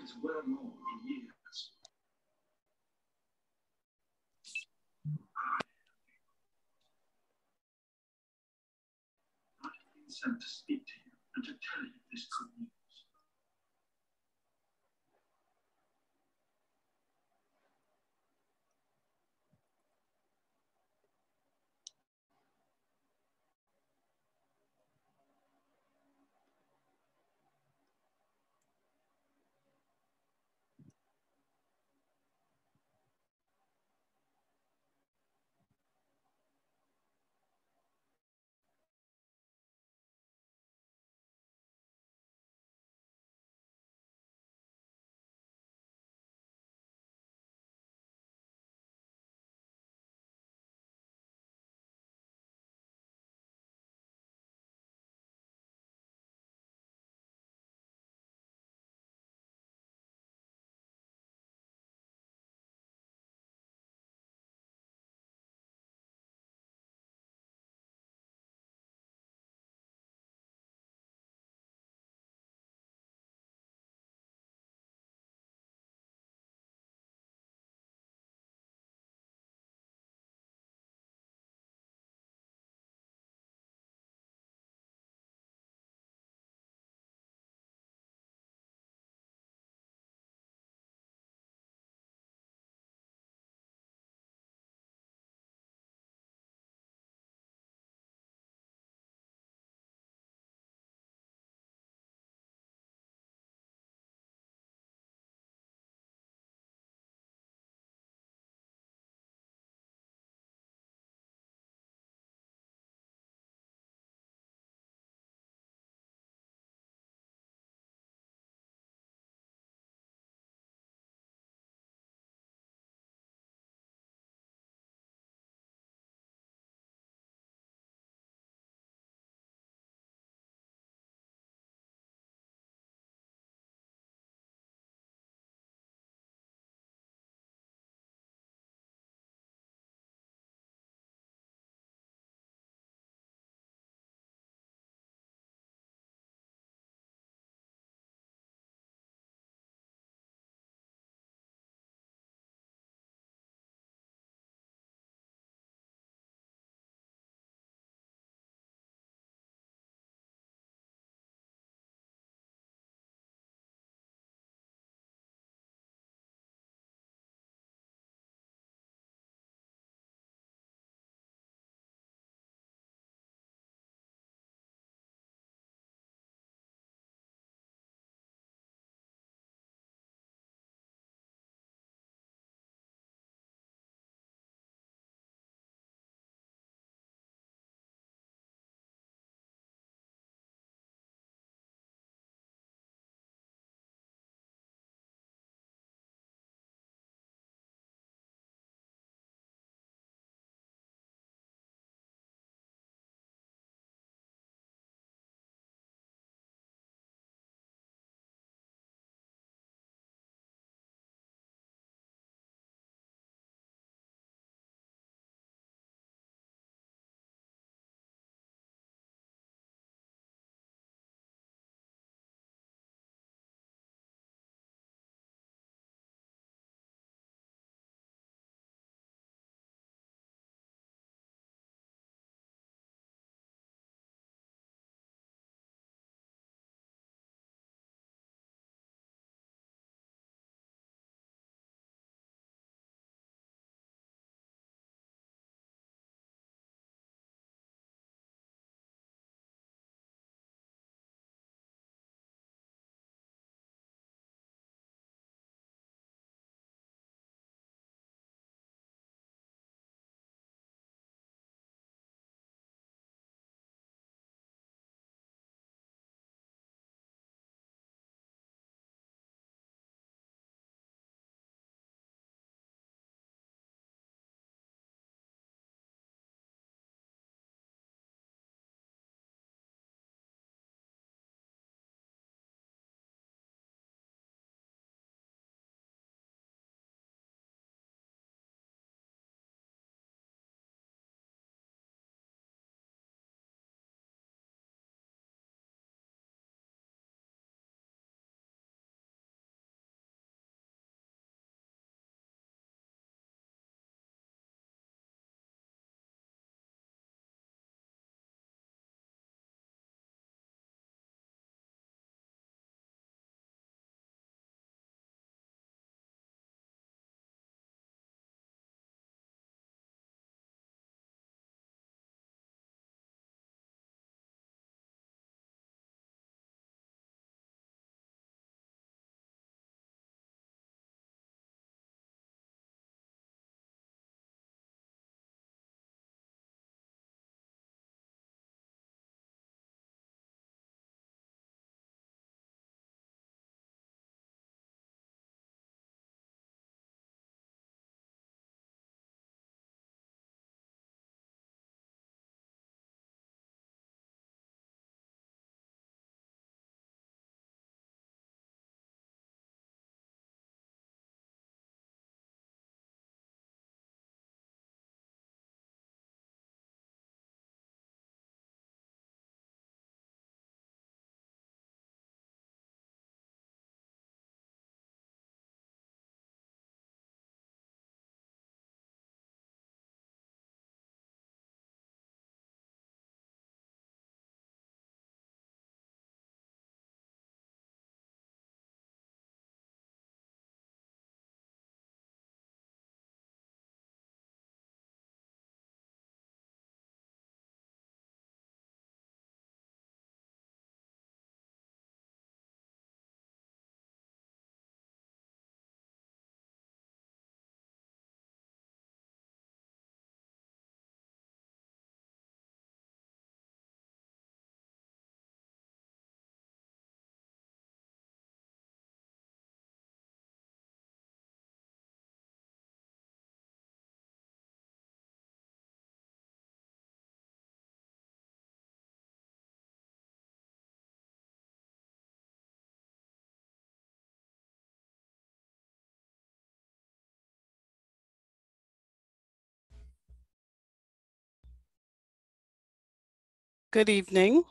Is well known in years. I've been sent to speak to you and to tell you this good news. Good evening.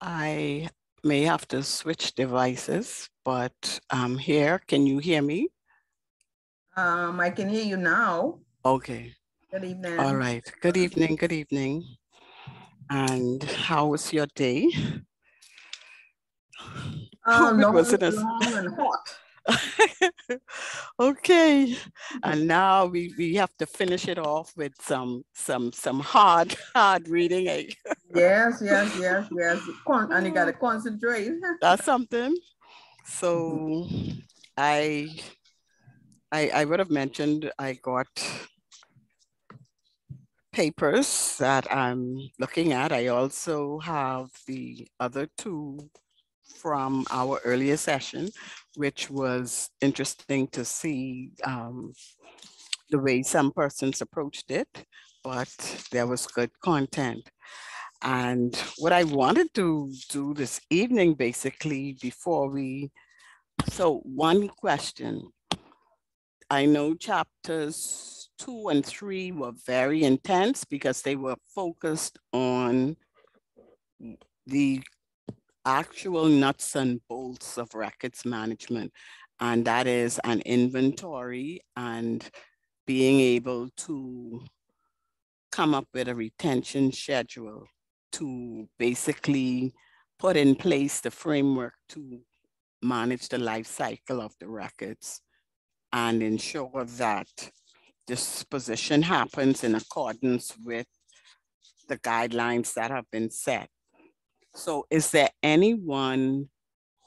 I may have to switch devices, but I'm here. Can you hear me? I can hear you now. Okay. Good evening. All right. Good evening. Good evening. And how was your day? How good was Long, it? long and hot. Okay. And now we have to finish it off with some hard reading. Yes. And you gotta concentrate. That's something. So I I would have mentioned I got papers that I'm looking at. I also have the other two from our earlier session, which was interesting to see the way some persons approached it, but there was good content. And what I wanted to do this evening, basically, so one question. I know chapters 2 and 3 were very intense because they were focused on the actual nuts and bolts of records management. And that is an inventory and being able to come up with a retention schedule to basically put in place the framework to manage the life cycle of the records and ensure that disposition happens in accordance with the guidelines that have been set. So is there anyone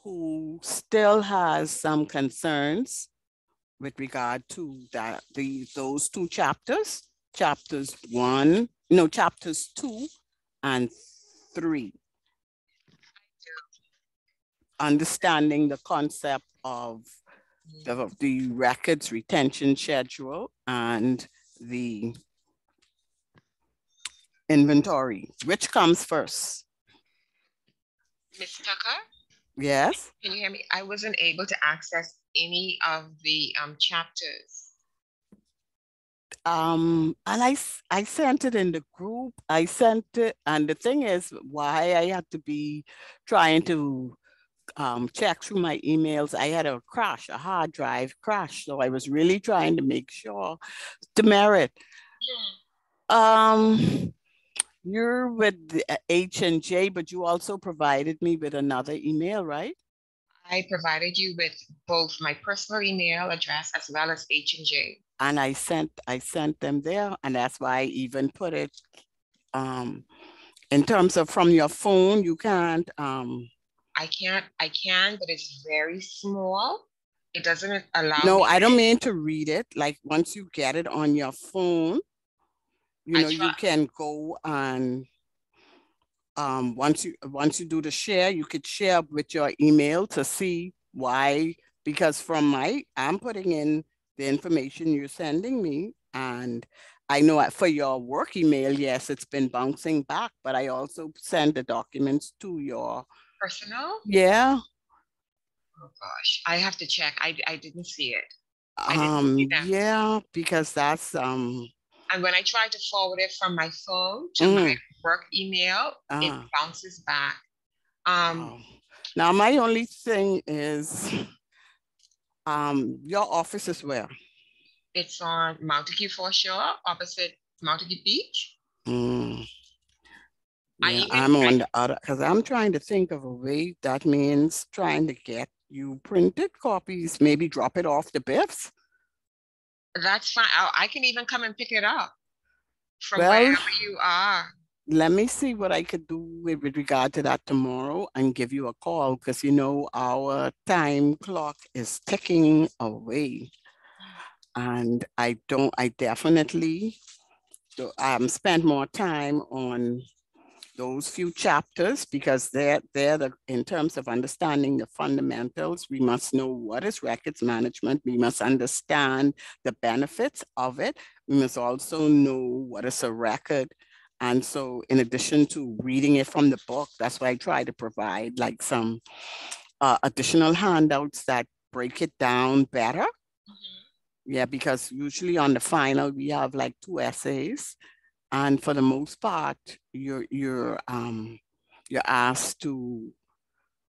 who still has some concerns with regard to those two chapters? Chapters 2 and 3. Understanding the concept of the records retention schedule and the inventory. Which comes first? Ms. Tucker, Yes. can you hear me? I wasn't able to access any of the chapters. And I sent it in the group. I sent it, and the thing is, why I had to be trying to check through my emails, I had a hard drive crash. So I was really trying to make sure to merit. You're with the H&J, but you also provided me with another email, right? I provided you with both my personal email address as well as H&J. And I sent them there, and that's why I even put it in terms of from your phone. You can't. I can, but it's very small. It doesn't allow No, me. I don't mean to read it. Like once you get it on your phone, you can go and once you do the share, you could share with your email to see why. Because I'm putting in the information you're sending me, and I know for your work email, yes, it's been bouncing back, but I also send the documents to your personal. Yeah. Oh gosh, I have to check. I didn't see it. I didn't see that. Yeah, because that's And when I try to forward it from my phone to my work email, it bounces back. Now my only thing is, your office is where? It's on Montague Foreshore, opposite Montague Beach. Yeah, I'm on the other, because I'm trying to think of a way. That means trying to get you printed copies, maybe drop it off the Biffs. That's fine. I can even come and pick it up from wherever you are. Let me see what I could do with regard to that tomorrow and give you a call, because our time clock is ticking away. And I definitely spend more time on those few chapters, because in terms of understanding the fundamentals, we must know what is records management. We must understand the benefits of it. We must also know what is a record. And so in addition to reading it from the book, that's why I try to provide like some additional handouts that break it down better. Yeah, because usually on the final, we have like 2 essays. And for the most part, you're asked to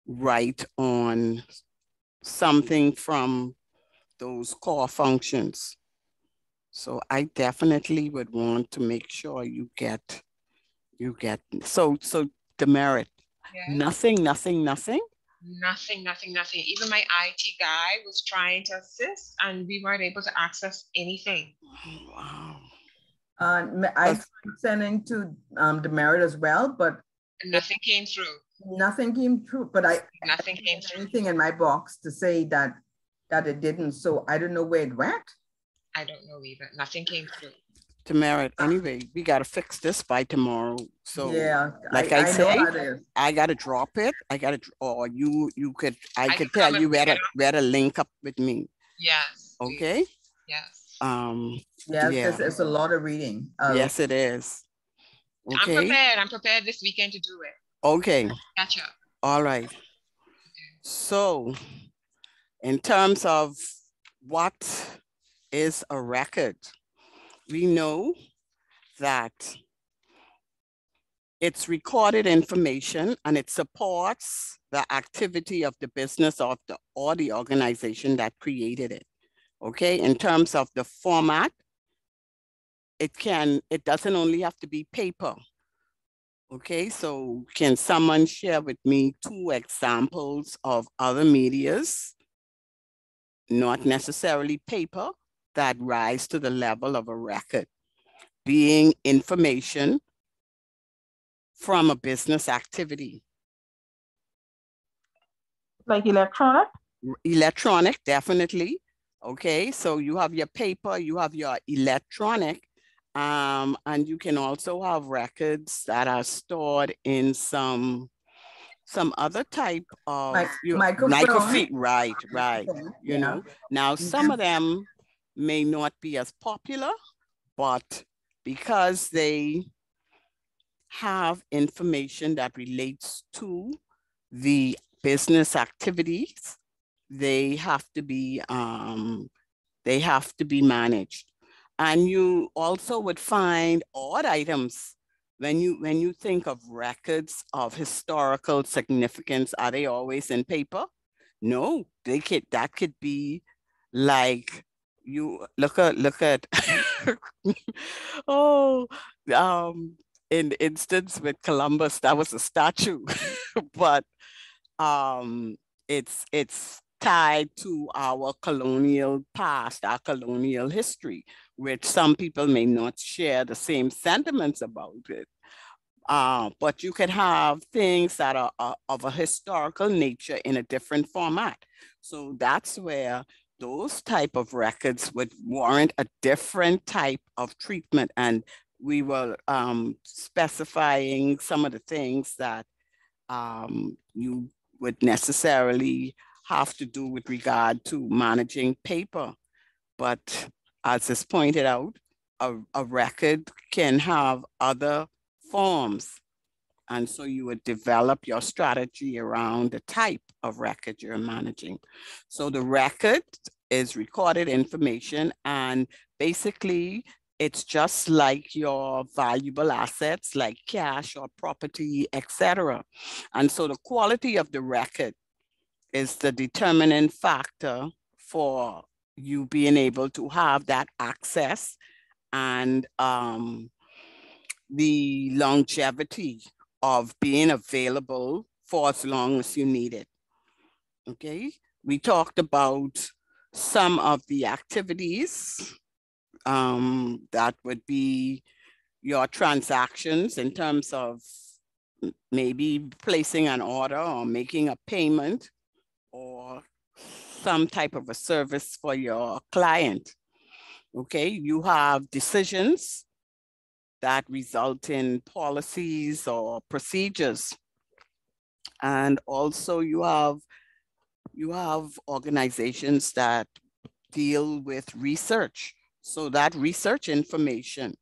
write on something from those core functions. So I definitely would want to make sure you get so Demerit. Yeah. Nothing. Nothing. Even my IT guy was trying to assist and we weren't able to access anything. Wow. I tried sending to Demerit as well, but nothing came through. Nothing came through, but nothing came through. Anything in my box to say that it didn't. So I don't know where it went. I don't know either. Nothing came through. Demerit, anyway, we gotta fix this by tomorrow. So yeah, like I say, I gotta drop it. I could tell you where to link up with me. Yes. Okay. Yes. Yes, it's a lot of reading. Yes, it is. Okay. I'm prepared this weekend to do it. Okay. Catch up. All right. Okay. So in terms of what is a record, we know that it's recorded information and it supports the activity of the business or the organization that created it. Okay, in terms of the format, it doesn't only have to be paper. Okay, so can someone share with me 2 examples of other medias, not necessarily paper, that rise to the level of a record, being information from a business activity? Like electronic? Electronic, definitely. Okay, so you have your paper, you have your electronic, and you can also have records that are stored in some other type of microfilm. Right. You know, now some of them may not be as popular, but because they have information that relates to the business activities, they have to be managed. And you also would find odd items when you think of records of historical significance. Are they always in paper? No, that could be like, you look at in instance with Columbus, that was a statue, but it's tied to our colonial past, our colonial history, which some people may not share the same sentiments about it. But you could have things that are of a historical nature in a different format. So that's where those type of records would warrant a different type of treatment. And we were specifying some of the things that you would necessarily have to do with regard to managing paper. But as is pointed out, a record can have other forms. And so you would develop your strategy around the type of record you're managing. So the record is recorded information, and basically it's just like your valuable assets like cash or property, etc. And so the quality of the record is the determining factor for you being able to have that access and the longevity of being available for as long as you need it. Okay, we talked about some of the activities that would be your transactions in terms of maybe placing an order or making a payment or some type of a service for your client. Okay, you have decisions that result in policies or procedures. And also you have organizations that deal with research. So that research information,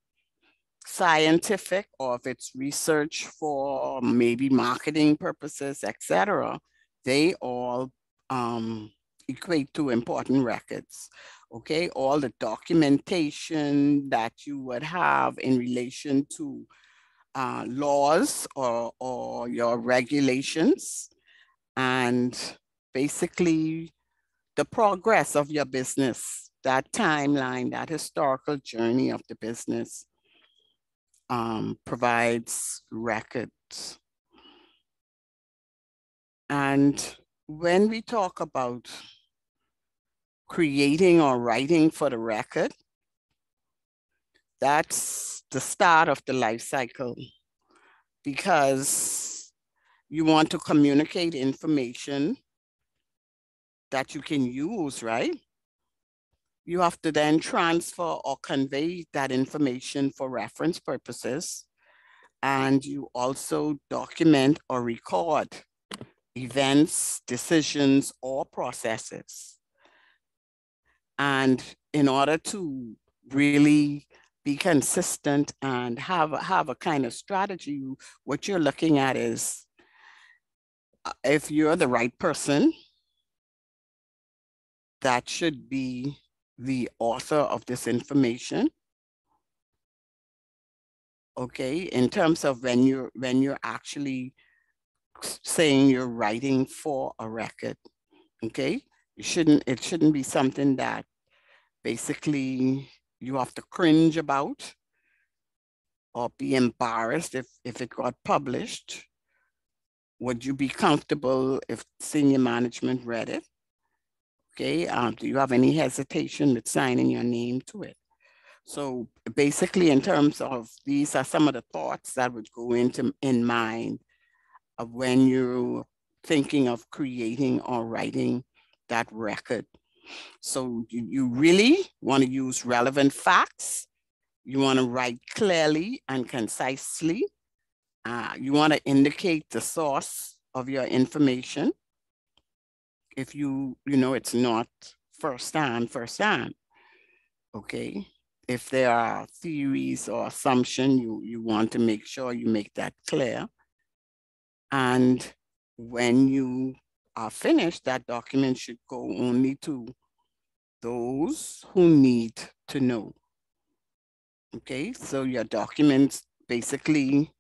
scientific, or if it's research for maybe marketing purposes, etc., they all equate to important records. Okay, all the documentation that you would have in relation to laws or your regulations, and basically the progress of your business, that timeline, that historical journey of the business provides records. And when we talk about creating or writing for the record, that's the start of the life cycle, because you want to communicate information that you can use, right? You have to then transfer or convey that information for reference purposes. And you also document or record events, decisions, or processes. And in order to really be consistent and have a kind of strategy, what you're looking at is if you're the right person, that should be the author of this information. Okay, in terms of when you're actually saying you're writing for a record. Okay, it shouldn't be something that basically you have to cringe about or be embarrassed if it got published. Would you be comfortable if senior management read it? Okay, do you have any hesitation with signing your name to it? So basically, in terms of, these are some of the thoughts that would go in mind of when you're thinking of creating or writing that record. So you really want to use relevant facts. You want to write clearly and concisely. You want to indicate the source of your information. If you know it's not first-hand. Okay. If there are theories or assumptions, you want to make sure you make that clear. And when you are finished, that document should go only to those who need to know. Okay, so your documents basically,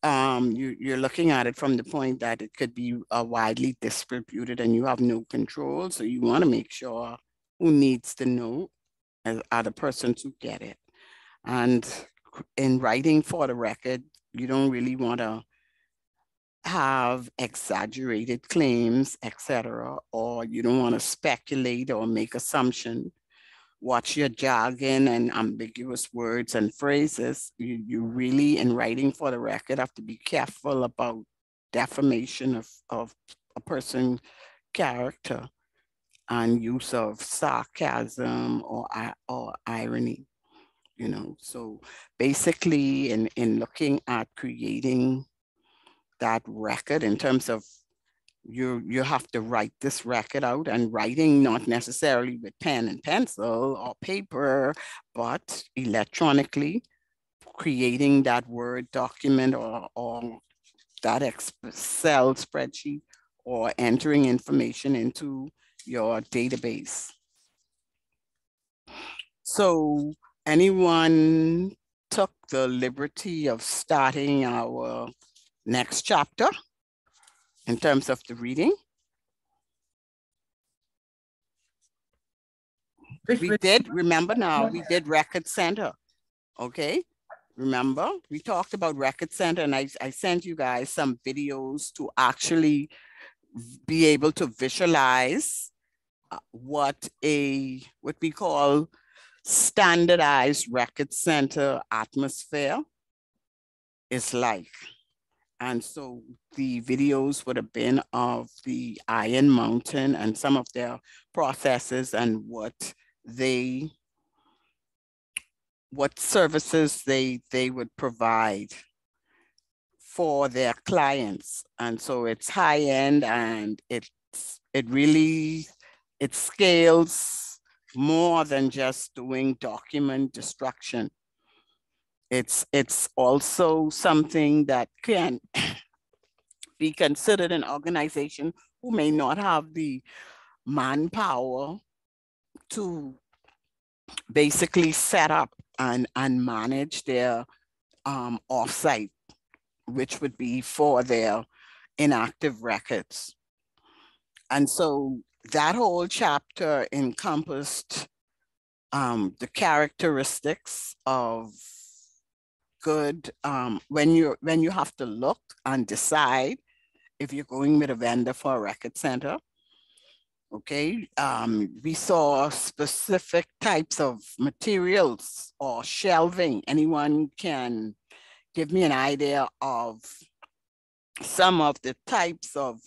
you're looking at it from the point that it could be widely distributed and you have no control. So you want to make sure who needs to know are the persons who get it. And in writing for the record, you don't really want to have exaggerated claims, etc., or you don't want to speculate or make assumption. Watch your jargon and ambiguous words and phrases. You really, in writing for the record, have to be careful about defamation of a person's character and use of sarcasm or irony. So basically, in looking at creating that record, in terms of you have to write this record out, and writing not necessarily with pen and pencil or paper, but electronically, creating that Word document or that Excel spreadsheet, or entering information into your database. So anyone took the liberty of starting our next chapter in terms of the reading? We did, remember now, we did Record Center, okay? Remember, we talked about Record Center, and I sent you guys some videos to actually be able to visualize what we call standardized Record Center atmosphere is like. And so the videos would have been of the Iron Mountain and some of their processes and what services they would provide for their clients. And so it's high end, and it scales more than just doing document destruction. It's also something that can be considered an organization who may not have the manpower to basically set up and manage their offsite, which would be for their inactive records. And so that whole chapter encompassed the characteristics of good when you have to look and decide if you're going with a vendor for a record center. Okay, we saw specific types of materials or shelving. Anyone can give me an idea of some of the types of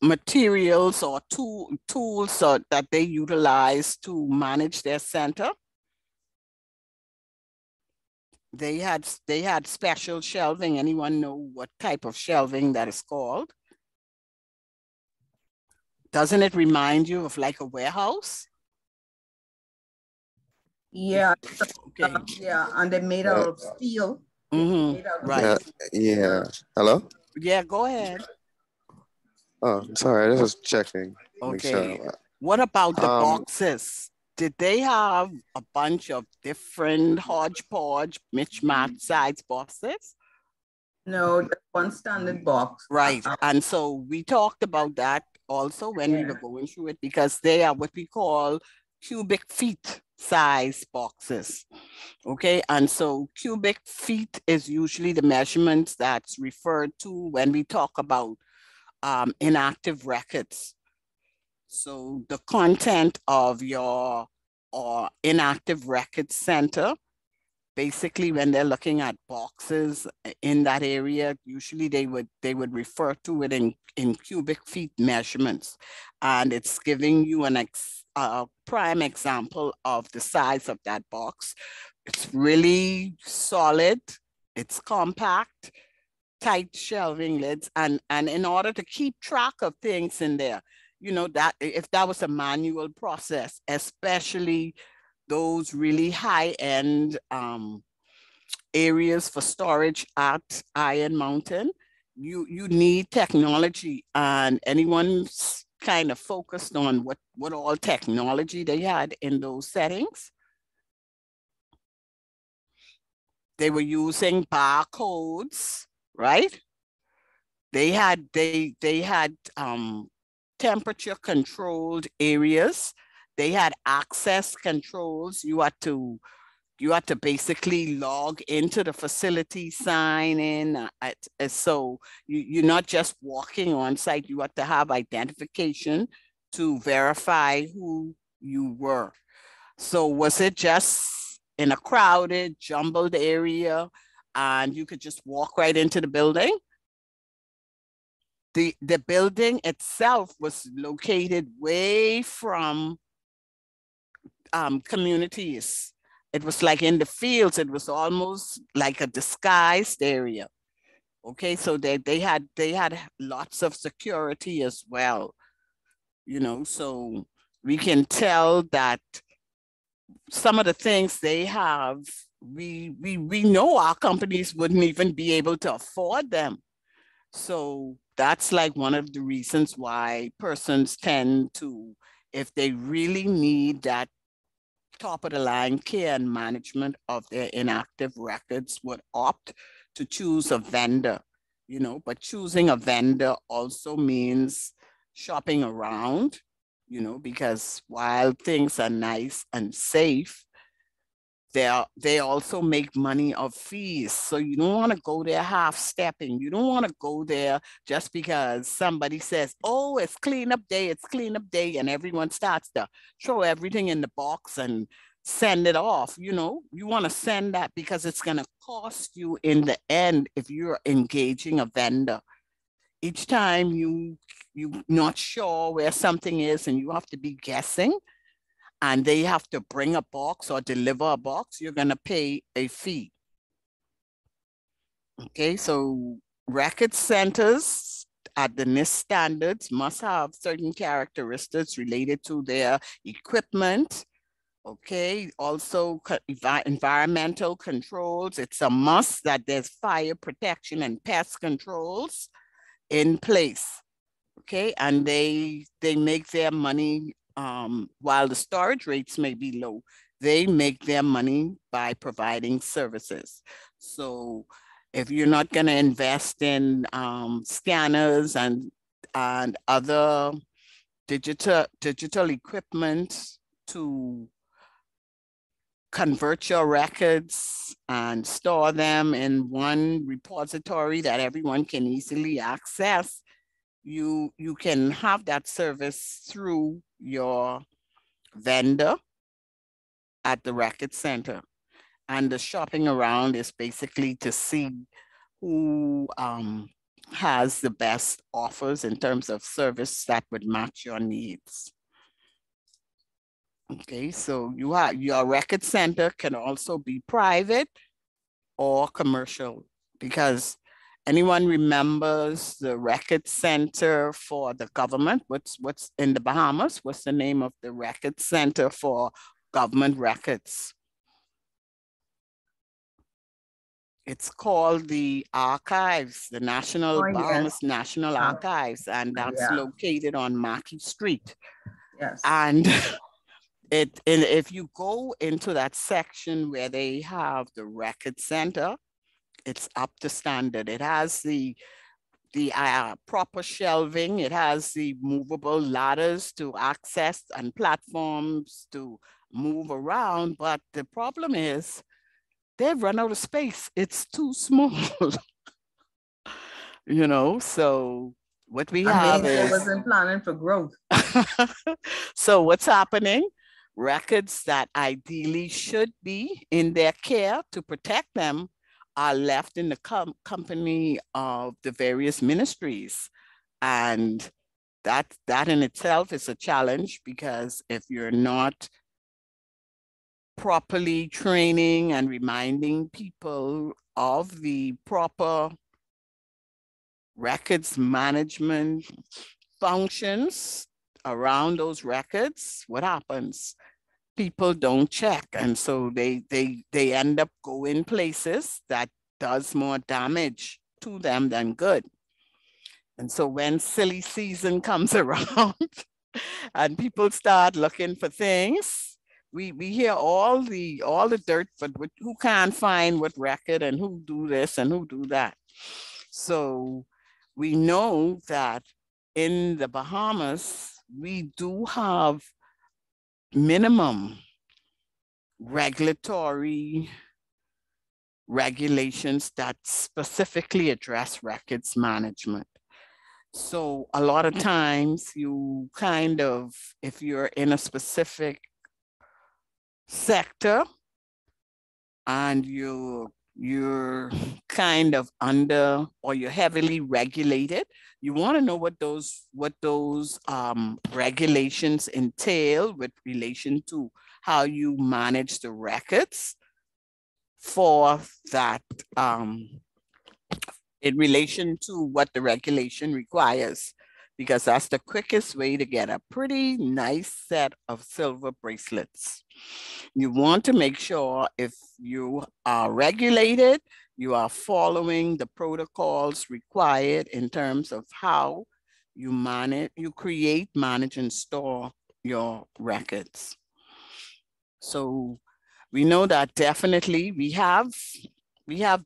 materials or tools that they utilize to manage their center? They had special shelving. Anyone know what type of shelving that is called? Doesn't it remind you of like a warehouse? Yeah. Okay. Yeah, and they're made out of steel. Right. Yeah. Hello? Yeah, go ahead. Oh, sorry. I was checking. Okay. Sure. What about the boxes? Did they have a bunch of different hodgepodge, mismatch size boxes? No, just one standard box. Right. And so we talked about that also when we were going through it, because they are what we call cubic feet size boxes. Okay. And so cubic feet is usually the measurements that's referred to when we talk about inactive records. So the content of your inactive record center, basically when they're looking at boxes in that area, usually they would refer to it in cubic feet measurements. And it's giving you a prime example of the size of that box. It's really solid, it's compact, tight shelving lids, and in order to keep track of things in there, you know, that if that was a manual process, especially those really high-end areas for storage at Iron Mountain, you need technology, and anyone's kind of focused on what all technology they had in those settings. They were using barcodes, right? They had temperature controlled areas. They had access controls. You had to basically log into the facility, sign in. So you're not just walking on site. You had to have identification to verify who you were. So was it just in a crowded, jumbled area and you could just walk right into the building? The building itself was located way from communities. It was like in the fields. It was almost like a disguised area. Okay, so they had lots of security as well. You know, so we can tell that some of the things they have, we know our companies wouldn't even be able to afford them. So that's like one of the reasons why persons tend to, if they really need that top of the line care and management of their inactive records, would opt to choose a vendor, you know, but choosing a vendor also means shopping around, you know, because while things are nice and safe, they also make money of fees. So you don't want to go there half stepping. You don't want to go there just because somebody says, oh, it's cleanup day, and everyone starts to throw everything in the box and send it off. You know, you want to send that because it's going to cost you in the end if you're engaging a vendor. Each time you're not sure where something is and you have to be guessing, and they have to bring a box or deliver a box, you're going to pay a fee. Okay, so record centers at the NIST standards must have certain characteristics related to their equipment. Okay, also environmental controls. It's a must that there's fire protection and pest controls. in place, okay? And they make their money, while the storage rates may be low, they make their money by providing services. So if you're not gonna invest in scanners and other digital equipment to convert your records and store them in one repository that everyone can easily access, you can have that service through your vendor at the record center. And the shopping around is basically to see who has the best offers in terms of service that would match your needs. Okay, so you have your record center can also be private or commercial, because anyone remembers the record center for the government? What's in the Bahamas? What's the name of the record center for government records? It's called the Archives, the Bahamas National Archives, and that's located on Mackey Street. Yes. And if you go into that section where they have the record center, it's up to standard. It has the proper shelving. It has the movable ladders to access and platforms to move around. But the problem is they've run out of space. It's too small. You know, so what we have is... I wasn't planning for growth. So what's happening? Records that ideally should be in their care to protect them are left in the company of the various ministries. And that in itself is a challenge, because if you're not properly training and reminding people of the proper records management functions around those records, what happens? People don't check. And so they end up going places that does more damage to them than good. And so when silly season comes around and people start looking for things, we hear all the dirt, but who can't find what record and who do this and who do that. So we know that in the Bahamas, we do have minimum regulatory regulations that specifically address records management. So a lot of times you kind of, if you're in a specific sector and you're kind of under, or you're heavily regulated, you want to know what those regulations entail with relation to how you manage the records for that, in relation to what the regulation requires, because that's the quickest way to get a pretty nice set of silver bracelets. You want to make sure if you are regulated, you are following the protocols required in terms of how you create, manage, and store your records. So we know that definitely we have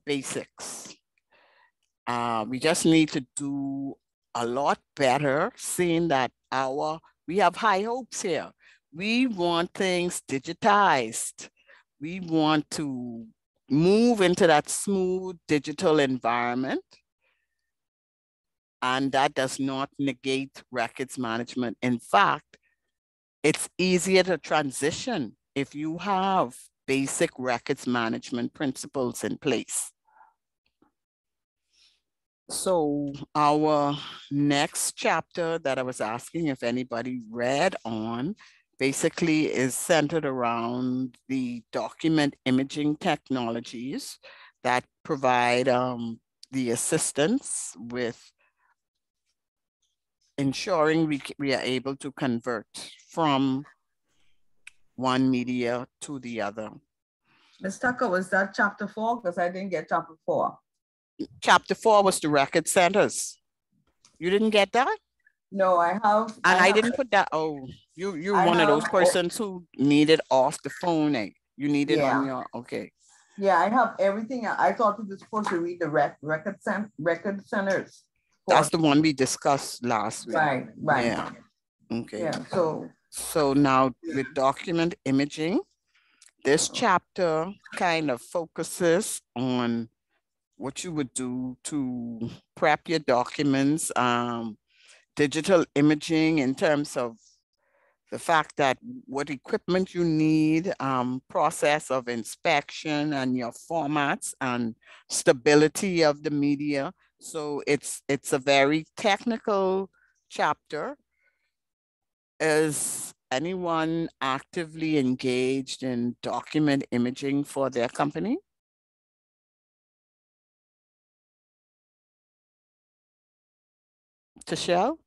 basics. We just need to do a lot better, seeing that we have high hopes here. We want things digitized. We want to move into that smooth digital environment. And that does not negate records management. In fact, it's easier to transition if you have basic records management principles in place. So our next chapter that I was asking if anybody read on basically is centered around the document imaging technologies that provide the assistance with ensuring we are able to convert from one media to the other. Ms. Tucker, was that chapter 4? Because I didn't get chapter 4. Chapter 4 was the record centers. You didn't get that? No, I have. And I didn't put that. Oh, you're one of those persons who need it off the phone. Eh? You need it on your, okay. Yeah, I have everything. I thought we were supposed to read the record centers. That's the one we discussed last week. Right. Yeah. Okay. Yeah, so now with document imaging, this chapter kind of focuses on what you would do to prep your documents, digital imaging in terms of the fact that what equipment you need, process of inspection and your formats and stability of the media. So it's a very technical chapter. Is anyone actively engaged in document imaging for their company? Tashelle?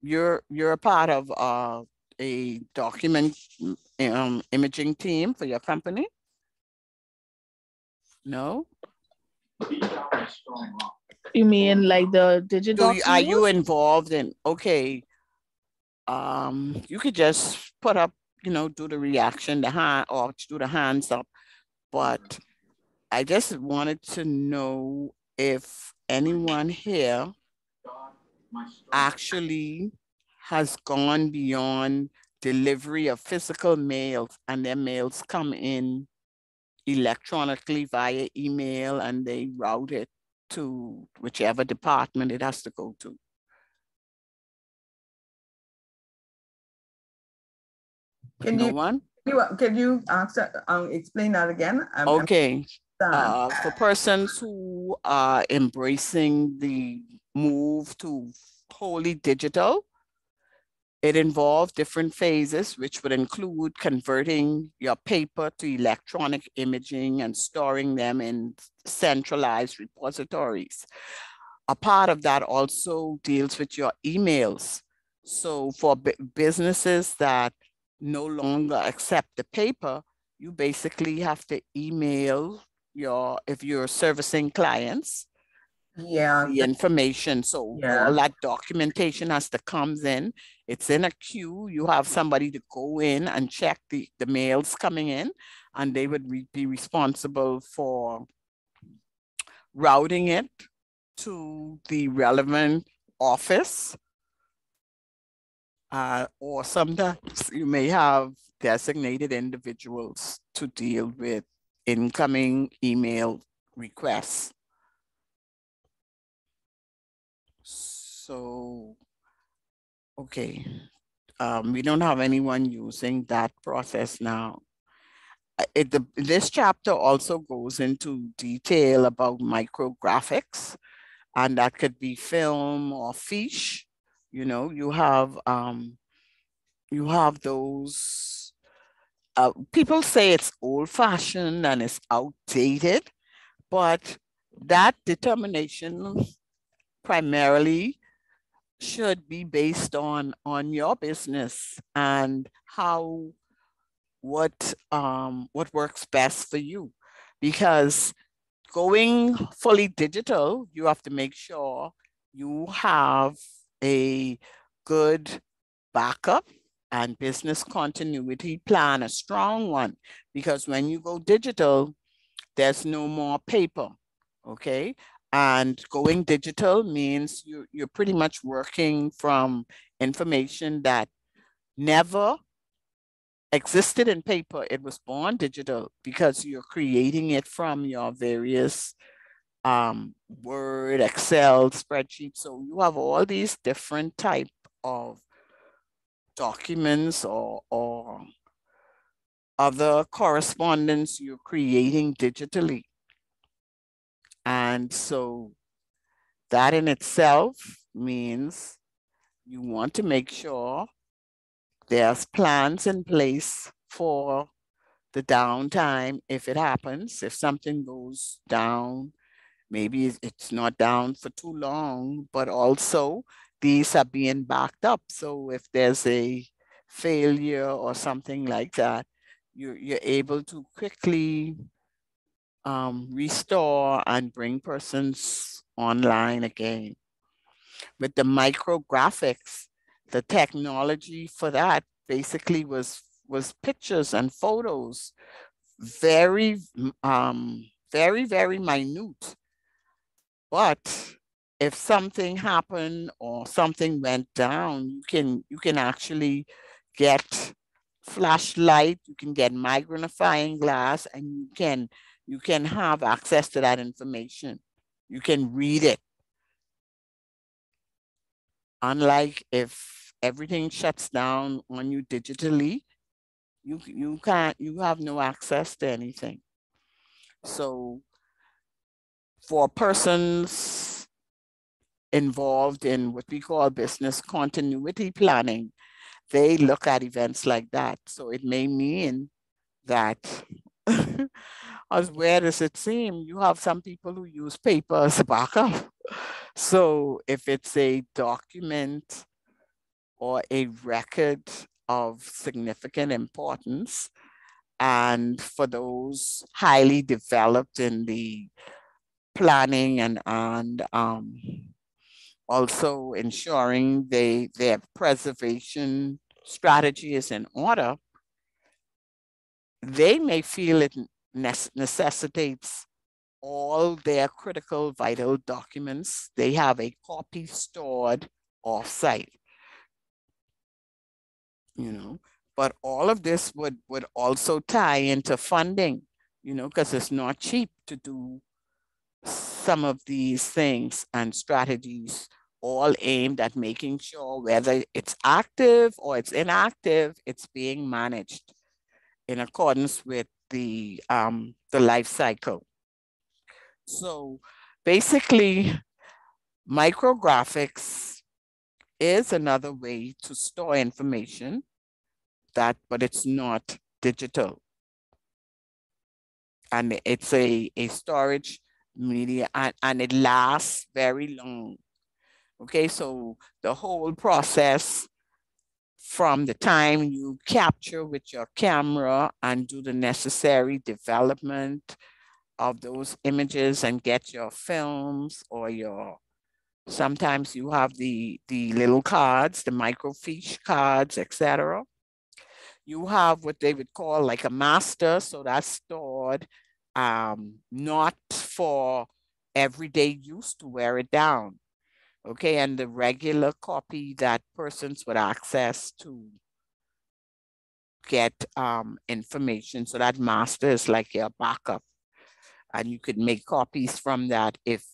You're a part of a document imaging team for your company? No? You mean like the digital? Are you involved in, okay, you could just put up, do the reaction, the hand, or do the hands up. But I just wanted to know if anyone here actually has gone beyond delivery of physical mails, and their mails come in electronically via email and they route it to whichever department it has to go to. Can you explain that again? Okay. For persons who are embracing the move to wholly digital, it involves different phases, which would include converting your paper to electronic imaging and storing them in centralized repositories. A part of that also deals with your emails. So for businesses that no longer accept the paper, you basically have to email if you're servicing clients, the information. So all that documentation has to come in. It's in a queue. You have somebody to go in and check the mails coming in, and they would be responsible for routing it to the relevant office. Or sometimes you may have designated individuals to deal with incoming email requests. So, okay, we don't have anyone using that process now. This chapter also goes into detail about micrographics, and that could be film or fiche. You have those, people say it's old-fashioned and it's outdated, but that determination primarily should be based on your business and what works best for you. Because going fully digital, you have to make sure you have a good backup and business continuity plan, a strong one, because when you go digital, there's no more paper, okay? And going digital means you're pretty much working from information that never existed in paper. It was born digital because you're creating it from your various Word, Excel, spreadsheets. So you have all these different type of documents or other correspondence you're creating digitally. And so that in itself means you want to make sure there's plans in place for the downtime if it happens. If something goes down, maybe it's not down for too long, but also these are being backed up. So if there's a failure or something like that, you're able to quickly restore and bring persons online again. With the micrographics, the technology for that basically was pictures and photos, very, very minute. But if something happened or something went down, you can actually get flashlight, you can get magnifying glass, and you can have access to that information. You can read it. Unlike if everything shuts down on you digitally, you have no access to anything. So for persons involved in what we call business continuity planning, they look at events like that. So it may mean that, as weird as it seems, you have some people who use paper as backup. So if it's a document or a record of significant importance, and for those highly developed in the planning and also ensuring their preservation strategy is in order, they may feel it necessitates all their critical vital documents. They have a copy stored off-site, you know, but all of this would also tie into funding, you know, because it's not cheap to do some of these things and strategies, all aimed at making sure whether it's active or it's inactive, it's being managed in accordance with the life cycle. So basically, micrographics is another way to store information, but it's not digital. And it's a storage media, and it lasts very long. Okay, so the whole process from the time you capture with your camera and do the necessary development of those images and get your films or sometimes you have the little cards, the microfiche cards, etc. You have what they would call like a master, so that's stored not for everyday use to wear it down. Okay, and the regular copy that persons would access to get information. So that master is like your backup, and you could make copies from that if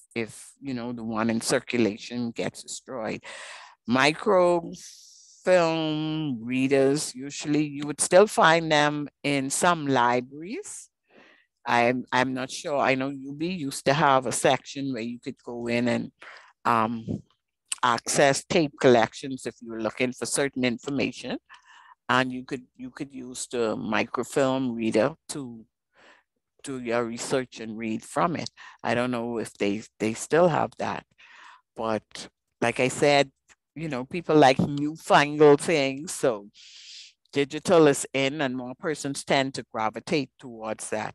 you know the one in circulation gets destroyed. Microfilm readers, usually you would still find them in some libraries. I'm not sure. I know UB used to have a section where you could go in and access tape collections if you were looking for certain information, and you could use the microfilm reader to do your research and read from it. I don't know if they still have that, but like I said, you know, people like newfangled things, so digital is in, and more persons tend to gravitate towards that.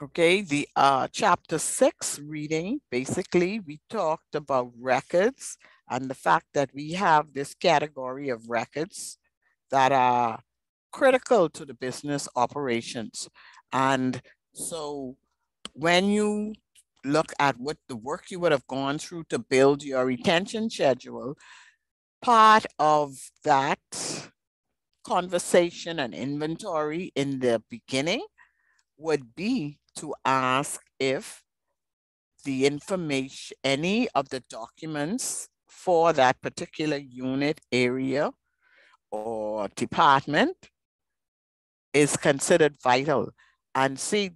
Okay, the chapter 6 reading, basically we talked about records and the fact that we have this category of records that are critical to the business operations. And so when you look at what the work you would have gone through to build your retention schedule, part of that conversation and inventory in the beginning would be to ask if the information, any of the documents for that particular unit, area, or department is considered vital. And see,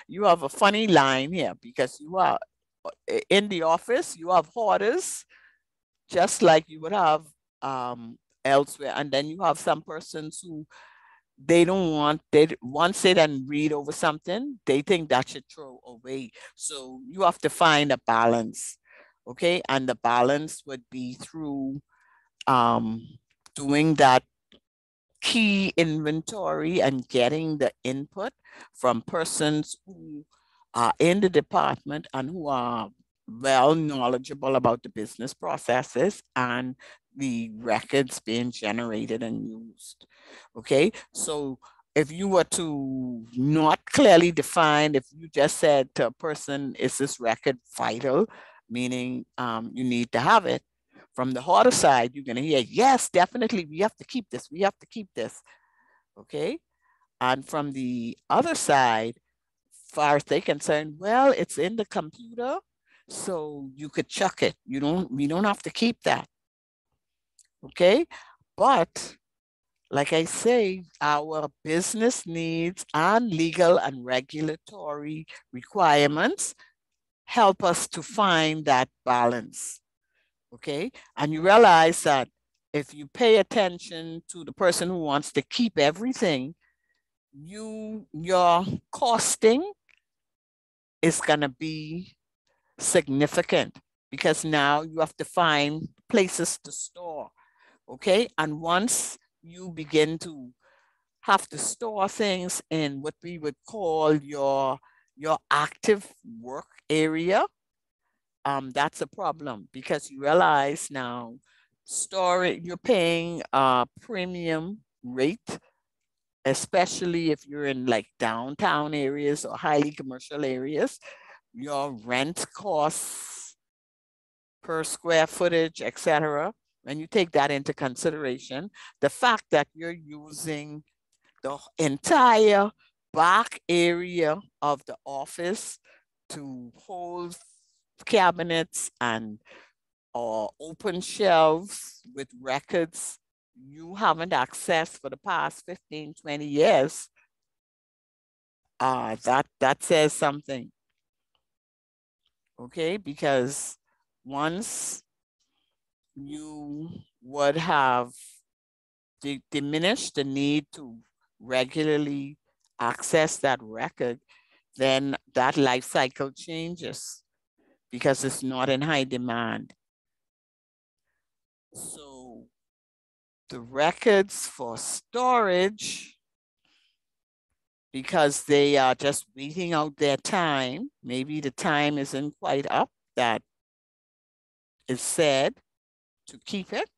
you have a funny line here because you are in the office, you have hoarders, just like you would have elsewhere. And then you have some persons who they don't want, once they done read over something, they think that should throw away. So you have to find a balance, okay? And the balance would be through doing that key inventory and getting the input from persons who are in the department and who are well knowledgeable about the business processes and the records being generated and used. Okay, so if you were to not clearly define, if you just said to a person, is this record vital, meaning you need to have it, from the harder side, you're going to hear, yes, definitely, we have to keep this, we have to keep this. Okay, and from the other side, far as they're concerned, well, it's in the computer, so you could chuck it. We don't have to keep that. Okay, but like I say, our business needs and legal and regulatory requirements help us to find that balance. Okay, and you realize that if you pay attention to the person who wants to keep everything, your costing is going to be significant because now you have to find places to store. Okay, and once you begin to have to store things in what we would call your active work area, that's a problem because you realize now you're paying a premium rate, especially if you're in like downtown areas or highly commercial areas. Your rent costs per square footage, etc. When you take that into consideration, the fact that you're using the entire back area of the office to hold cabinets and or open shelves with records you haven't accessed for the past 15, 20 years, that says something. Okay, because once you would have diminished the need to regularly access that record, then that life cycle changes because it's not in high demand. So the records for storage, because they are just waiting out their time, maybe the time isn't quite up that is said to keep it,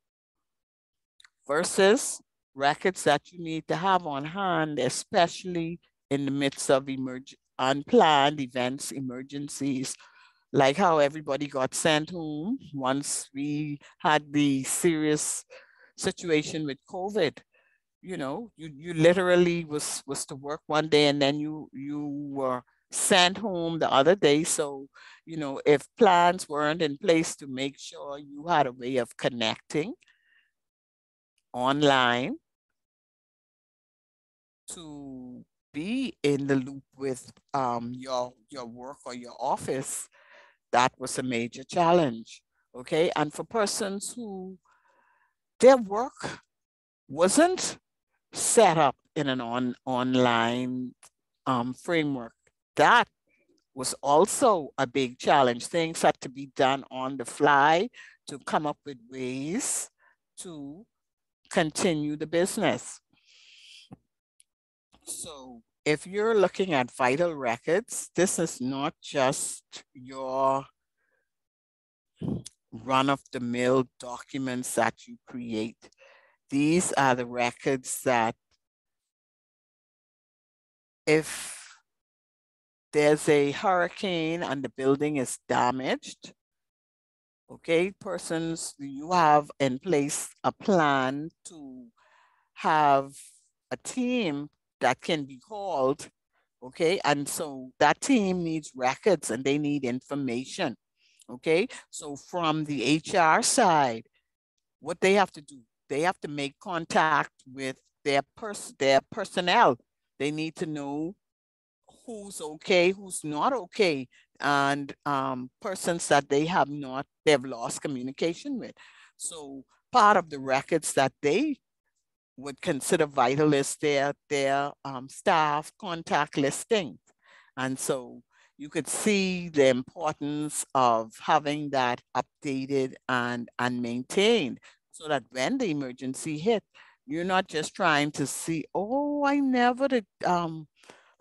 versus records that you need to have on hand, especially in the midst of unplanned events, emergencies, like how everybody got sent home once we had the serious situation with COVID. You know, you literally was to work one day and then you were sent home the other day. So, you know, if plans weren't in place to make sure you had a way of connecting online to be in the loop with your work or your office, that was a major challenge. Okay, and for persons who their work wasn't set up in an online framework, that was also a big challenge. Things had to be done on the fly to come up with ways to continue the business. So if you're looking at vital records, this is not just your run-of-the-mill documents that you create. These are the records that if there's a hurricane and the building is damaged, okay, you have in place a plan to have a team that can be called, okay? And so that team needs records and they need information, okay? So from the HR side, what they have to do, they have to make contact with their personnel. They need to know who's okay, who's not okay, and persons that they've lost communication with. So part of the records that they would consider vital is their staff contact listing. And so you could see the importance of having that updated and maintained so that when the emergency hit, you're not just trying to see, oh, I never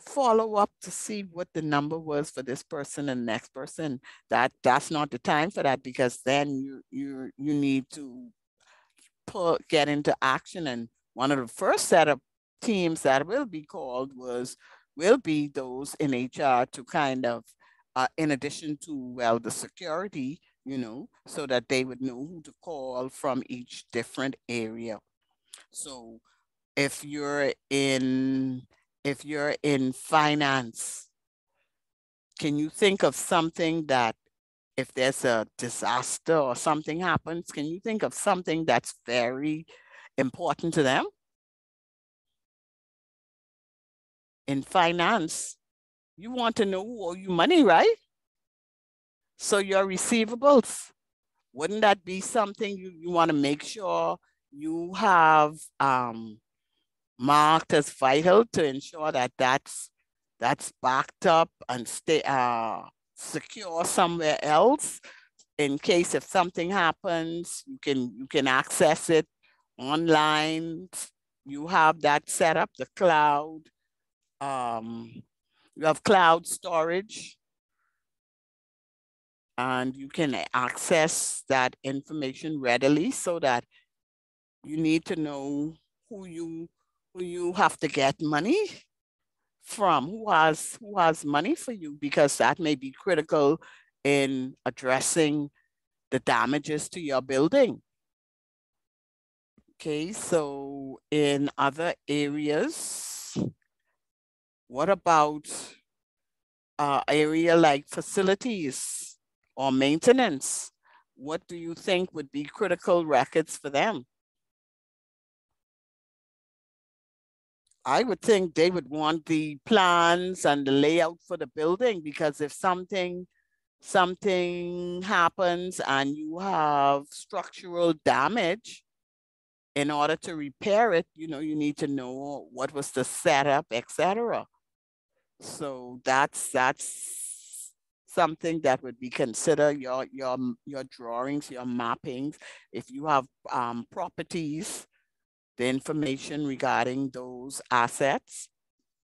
follow up to see what the number was for this person and next person. That's not the time for that, because then you need to get into action. And one of the first set of teams that will be called will be those in HR to kind of, in addition to, well, the security, so that they would know who to call from each different area. So if you're in finance, can you think of something that, if there's a disaster or something happens, can you think of something that's very important to them? In finance, you want to know who owe you money, right? So your receivables, wouldn't that be something you want to make sure you have marked as vital to ensure that that's backed up and stay secure somewhere else, in case if something happens, you can access it online. You have that set up, the cloud. You have cloud storage, and you can access that information readily, so that you need to know who you have to get money from, who has money for you, because that may be critical in addressing the damages to your building. Okay, so in other areas, what about area like facilities or maintenance? What do you think would be critical records for them? I would think they would want the plans and the layout for the building, because if something happens and you have structural damage, in order to repair it, you need to know what was the setup, etc. So that's something that would be considered your drawings, your mappings. If you have properties, the information regarding those assets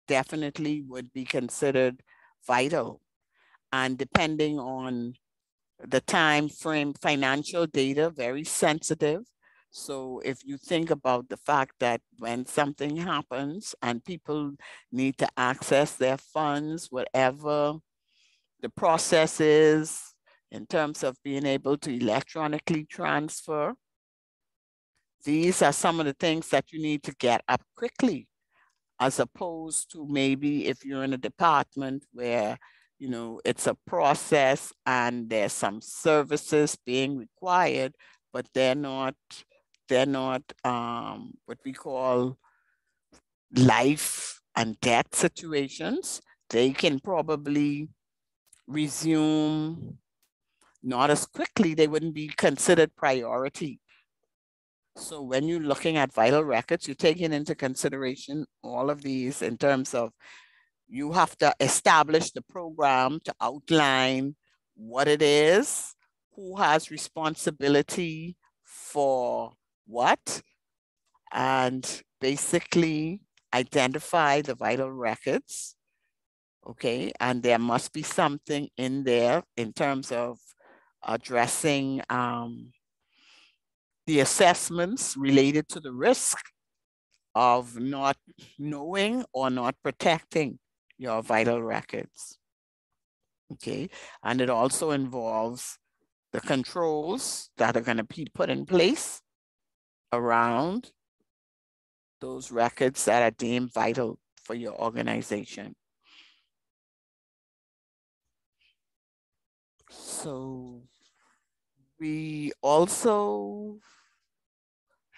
definitely would be considered vital. And depending on the time frame, financial data, very sensitive. So if you think about the fact that when something happens and people need to access their funds, whatever the process is in terms of being able to electronically transfer, these are some of the things that you need to get up quickly, as opposed to maybe if you're in a department where, it's a process and there's some services being required, but they're not what we call life and death situations. They can probably resume not as quickly. They wouldn't be considered priority. So when you're looking at vital records, you're taking into consideration all of these in terms of, you have to establish the program to outline what it is, who has responsibility for what, and basically identify the vital records. Okay, and there must be something in there in terms of addressing the assessments related to the risk of not knowing or not protecting your vital records. Okay, and it also involves the controls that are going to be put in place around those records that are deemed vital for your organization. So we also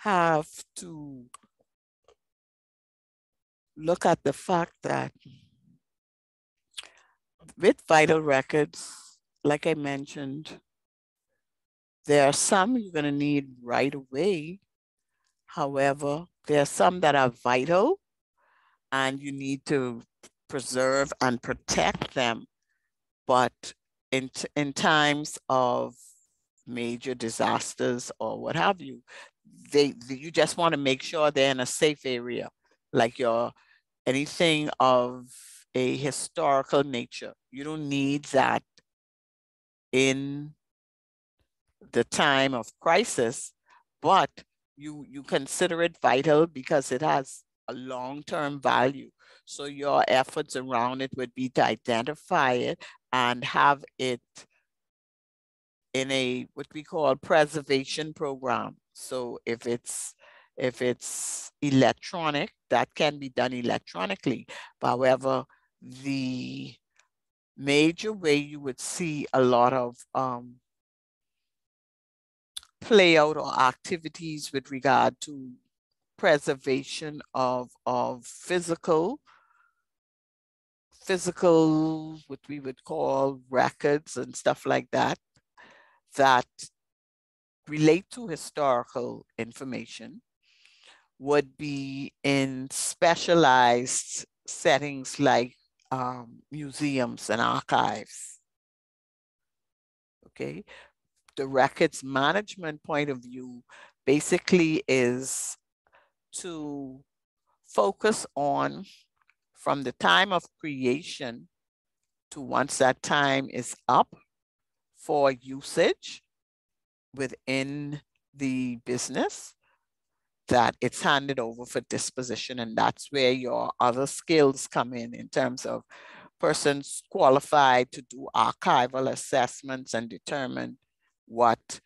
have to look at the fact that with vital records, like I mentioned, there are some you're going to need right away. However, there are some that are vital and you need to preserve and protect them. But in times of major disasters or what have you, you just want to make sure they're in a safe area, like anything of a historical nature. You don't need that in the time of crisis, but you consider it vital because it has a long-term value. So your efforts around it would be to identify it and have it in a what we call preservation program. So if it's electronic, that can be done electronically. However, the major way you would see a lot of play out or activities with regard to preservation of physical, what we would call records and stuff like that, that relate to historical information would be in specialized settings like museums and archives. Okay, the records management point of view basically is to focus on from the time of creation to once that time is up for usage within the business, that it's handed over for disposition. And that's where your other skills come in terms of persons qualified to do archival assessments and determine what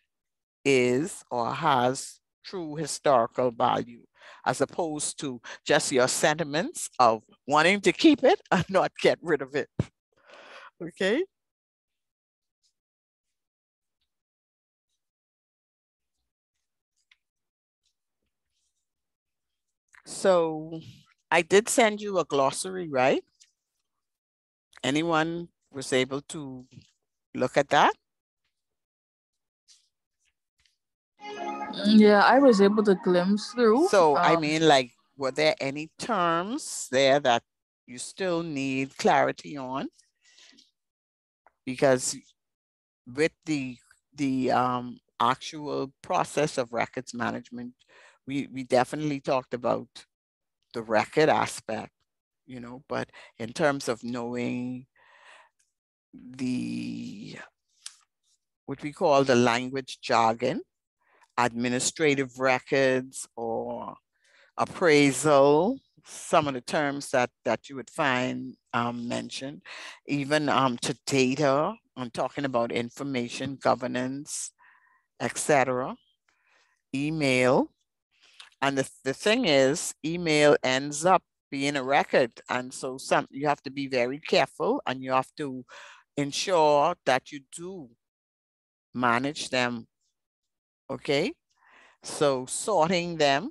is or has true historical value, as opposed to just your sentiments of wanting to keep it and not get rid of it. Okay. So I did send you a glossary, right? Anyone was able to look at that? Yeah, I was able to glimpse through. So I mean, like, were there any terms there that you still need clarity on? Because with the actual process of records management, we definitely talked about the record aspect, you know, but in terms of knowing the, what we call the language jargon, administrative records or appraisal, some of the terms that you would find mentioned, even to data, I'm talking about information governance, etc. Email. And the thing is, email ends up being a record. And so you have to be very careful, and you have to ensure that you do manage them. Okay. So sorting them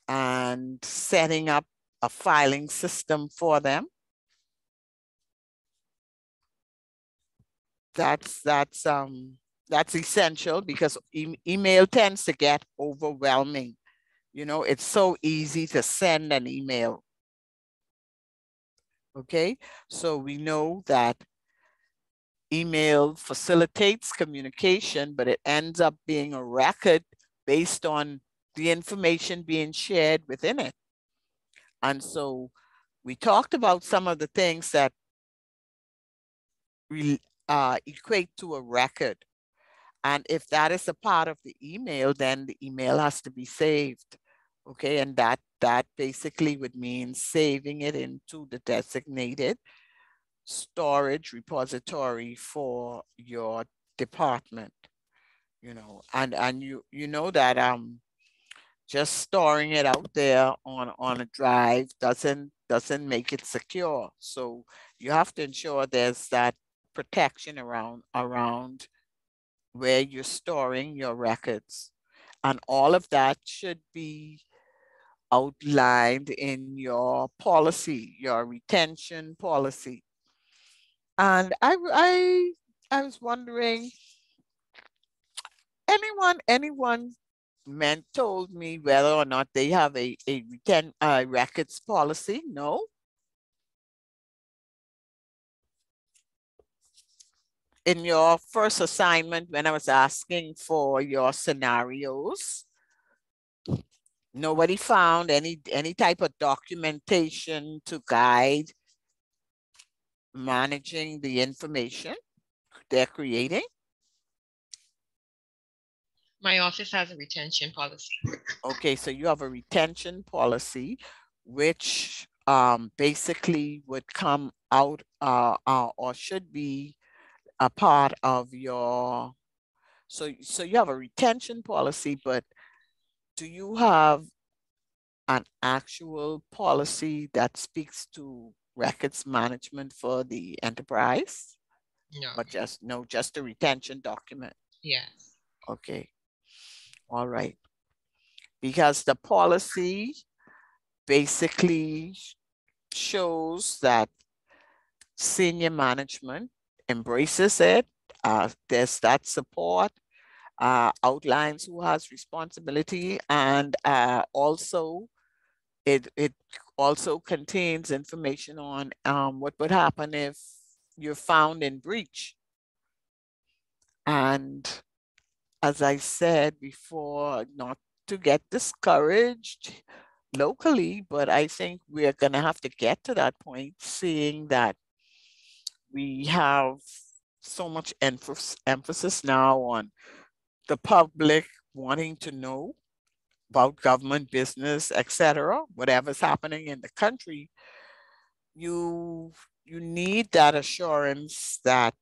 and setting up a filing system for them. That's essential, because email tends to get overwhelming. You know, it's so easy to send an email. Okay, so we know that email facilitates communication, but it ends up being a record based on the information being shared within it. And so we talked about some of the things that equate to a record. And if that is a part of the email, then the email has to be saved. Okay, and that basically would mean saving it into the designated storage repository for your department, you know, and you know that just storing it out there on a drive doesn't make it secure. So you have to ensure there's that protection around where you're storing your records. And all of that should be outlined in your policy, your retention policy. And I was wondering, anyone told me whether or not they have a records policy? No? In your first assignment, when I was asking for your scenarios, Nobody found any type of documentation to guide managing the information they're creating? My office has a retention policy. Okay, so you have a retention policy, which basically would come out or should be a part of your, so you have a retention policy, but do you have an actual policy that speaks to records management for the enterprise? No. But just a retention document? Yes. Okay. All right. Because the policy basically shows that senior management embraces it. There's that support, outlines who has responsibility, and also it also contains information on what would happen if you're found in breach. And as I said before, not to get discouraged locally, but I think we're going to have to get to that point, seeing that we have so much emphasis now on the public wanting to know about government business, etc., whatever's happening in the country. You need that assurance that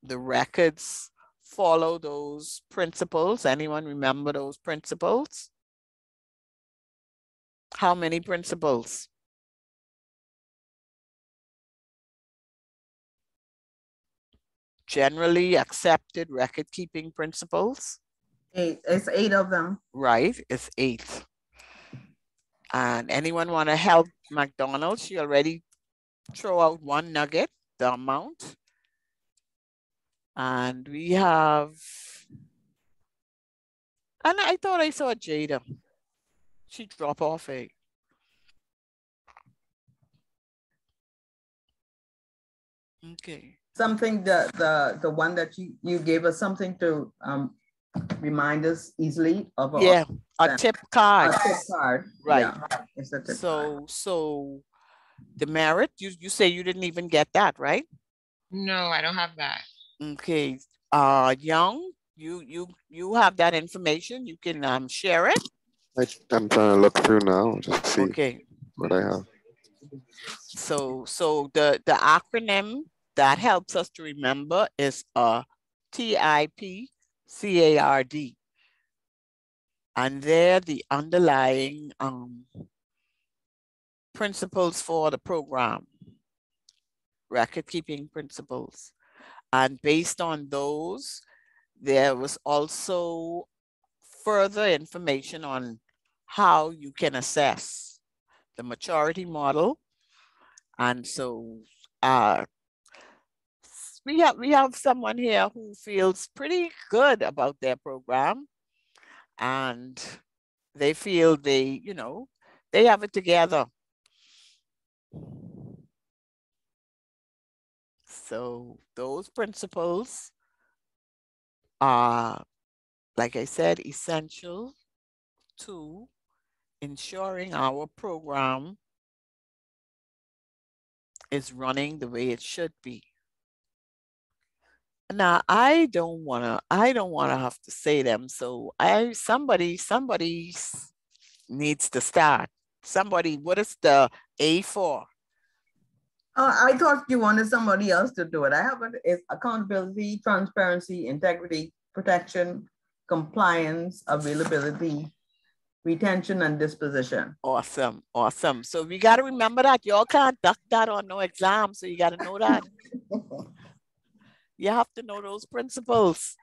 the records follow those principles. Anyone remember those principles? How many principles? Generally accepted record-keeping principles? 8. It's 8 of them. Right, it's 8. And anyone want to help McDonald? She already throw out one nugget, the amount. And we have, and I thought I saw Jada. She drop off a. Okay. Something, the one that you gave us something to remind us easily of. A tip card. A tip card. Right. Yeah, it's a tip card. So the merit, you say you didn't even get that, right? No, I don't have that. Okay. Young, you have that information. You can share it. I'm trying to look through now to see what I have. So the acronym that helps us to remember is TIP CARD. And they're the underlying principles for the program, record-keeping principles. And based on those, there was also further information on how you can assess the maturity model. And so we have someone here who feels pretty good about their program, and they feel they have it together. So those principles are, like I said, essential to ensuring our program is running the way it should be. Now, I don't wanna have to say them. So somebody needs to start. Somebody, what is the A for? I thought you wanted somebody else to do it. I have it's accountability, transparency, integrity, protection, compliance, availability, retention, and disposition. Awesome, awesome. So we got to remember that. Y'all can't duck that on no exam, so you got to know that. You have to know those principles.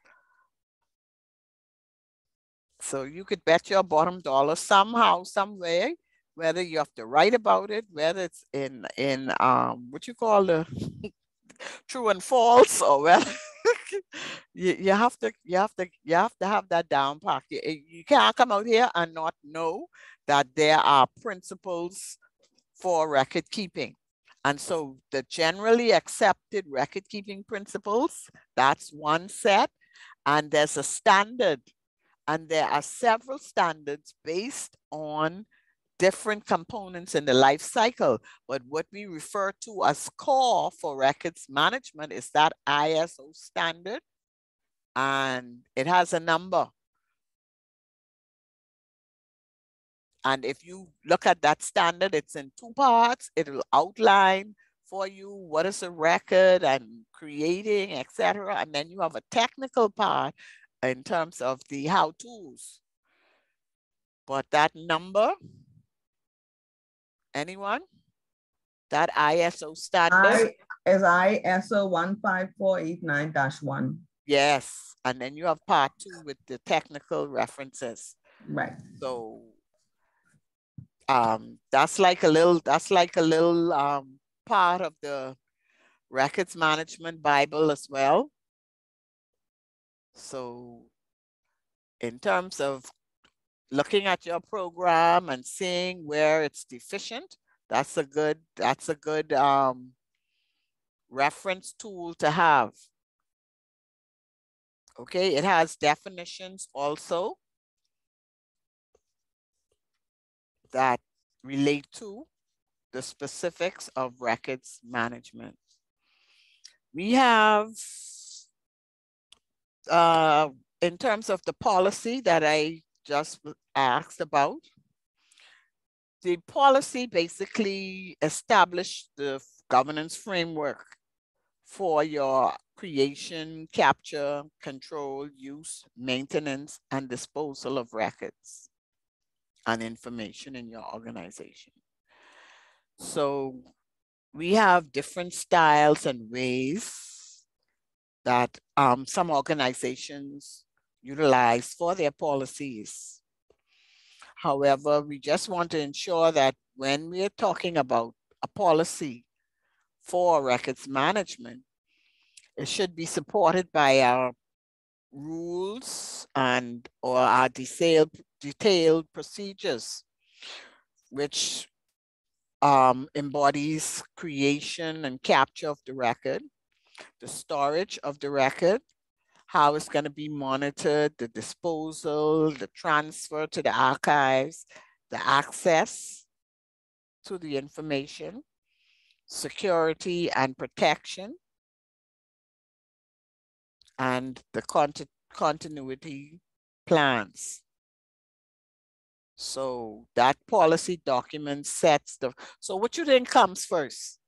So you could bet your bottom dollar somehow, some way, whether you have to write about it, whether it's in what you call the true and false, or whether you have to have that down pat. You can't come out here and not know that there are principles for record keeping. And so the generally accepted record keeping principles, that's one set. And there's a standard And there are several standards based on different components in the life cycle. But what we refer to as core for records management is that ISO standard, and it has a number. And if you look at that standard, it's in 2 parts. It will outline for you what is a record and creating, etc. And then you have a technical part in terms of the how-tos. But that number, anyone? That ISO standard? Is ISO 15489-1. Yes, and then you have part 2 with the technical references. Right. So that's like a little part of the records management Bible as well. So in terms of looking at your program and seeing where it's deficient, that's a good reference tool to have. Okay, it has definitions also that relate to the specifics of records management. We have, in terms of the policy that I just asked about, the policy basically established the governance framework for your creation, capture, control, use, maintenance, and disposal of records and information in your organization. So we have different styles and ways that some organizations utilize for their policies. However, we just want to ensure that when we're talking about a policy for records management, it should be supported by our rules and or our detailed procedures, which embodies creation and capture of the record, the storage of the record, how it's going to be monitored, the disposal, the transfer to the archives, the access to the information, security and protection, and the continuity plans. So that policy document sets the, so what you think comes first?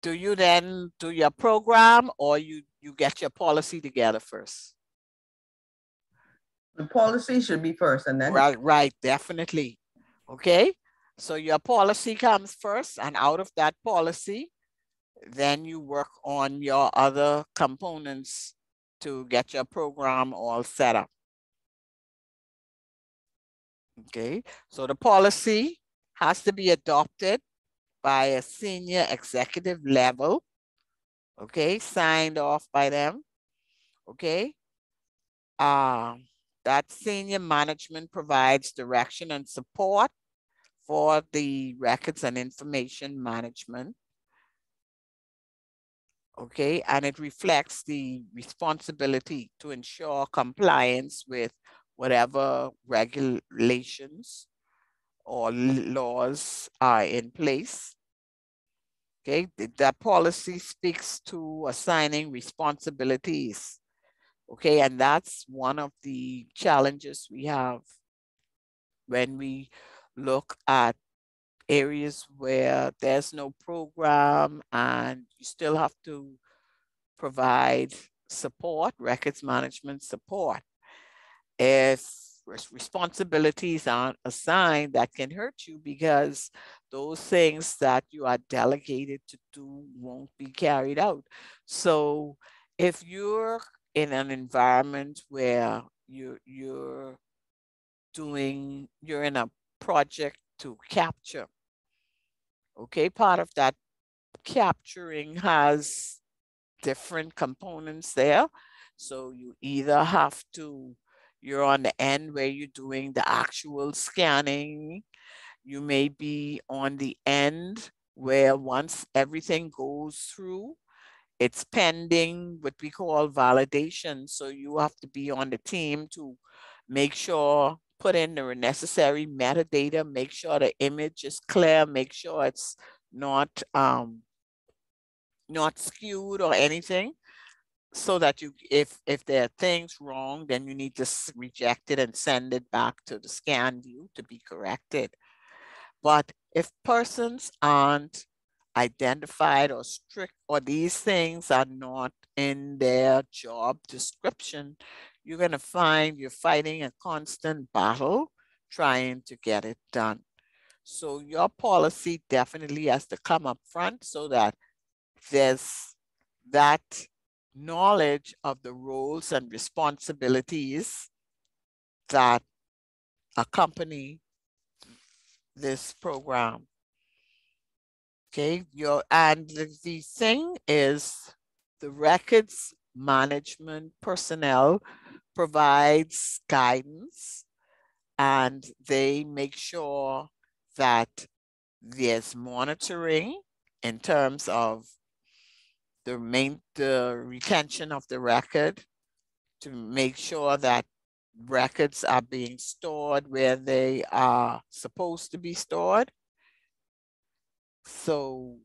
Do you then do your program, or you get your policy together first? The policy should be first, and then right, definitely. Okay, so your policy comes first, and out of that policy, then you work on your other components to get your program all set up. Okay, so the policy has to be adopted by a senior executive level, okay, signed off by them, okay. That senior management provides direction and support for the records and information management, okay, and it reflects the responsibility to ensure compliance with whatever regulations or laws are in place. Okay, that policy speaks to assigning responsibilities. Okay, and that's one of the challenges we have when we look at areas where there's no program and you still have to provide support, records management support. If responsibilities aren't assigned, that can hurt you because those things that you are delegated to do won't be carried out. So if you're in an environment where you're in a project to capture, okay, part of that capturing has different components there. So you either have to, you're on the end where you're doing the actual scanning. You may be on the end where once everything goes through, it's pending what we call validation. So you have to be on the team to make sure, put in the necessary metadata, make sure the image is clear, make sure it's not skewed or anything, so that if there are things wrong, then you need to reject it and send it back to the scan view to be corrected. But if persons aren't identified or strict, or these things are not in their job description, you're going to find you're fighting a constant battle trying to get it done. So your policy definitely has to come up front so that there's that knowledge of the roles and responsibilities that accompany this program. Okay, and the thing is, the records management personnel provides guidance, and they make sure that there's monitoring in terms of the retention of the record, to make sure that records are being stored where they are supposed to be stored. So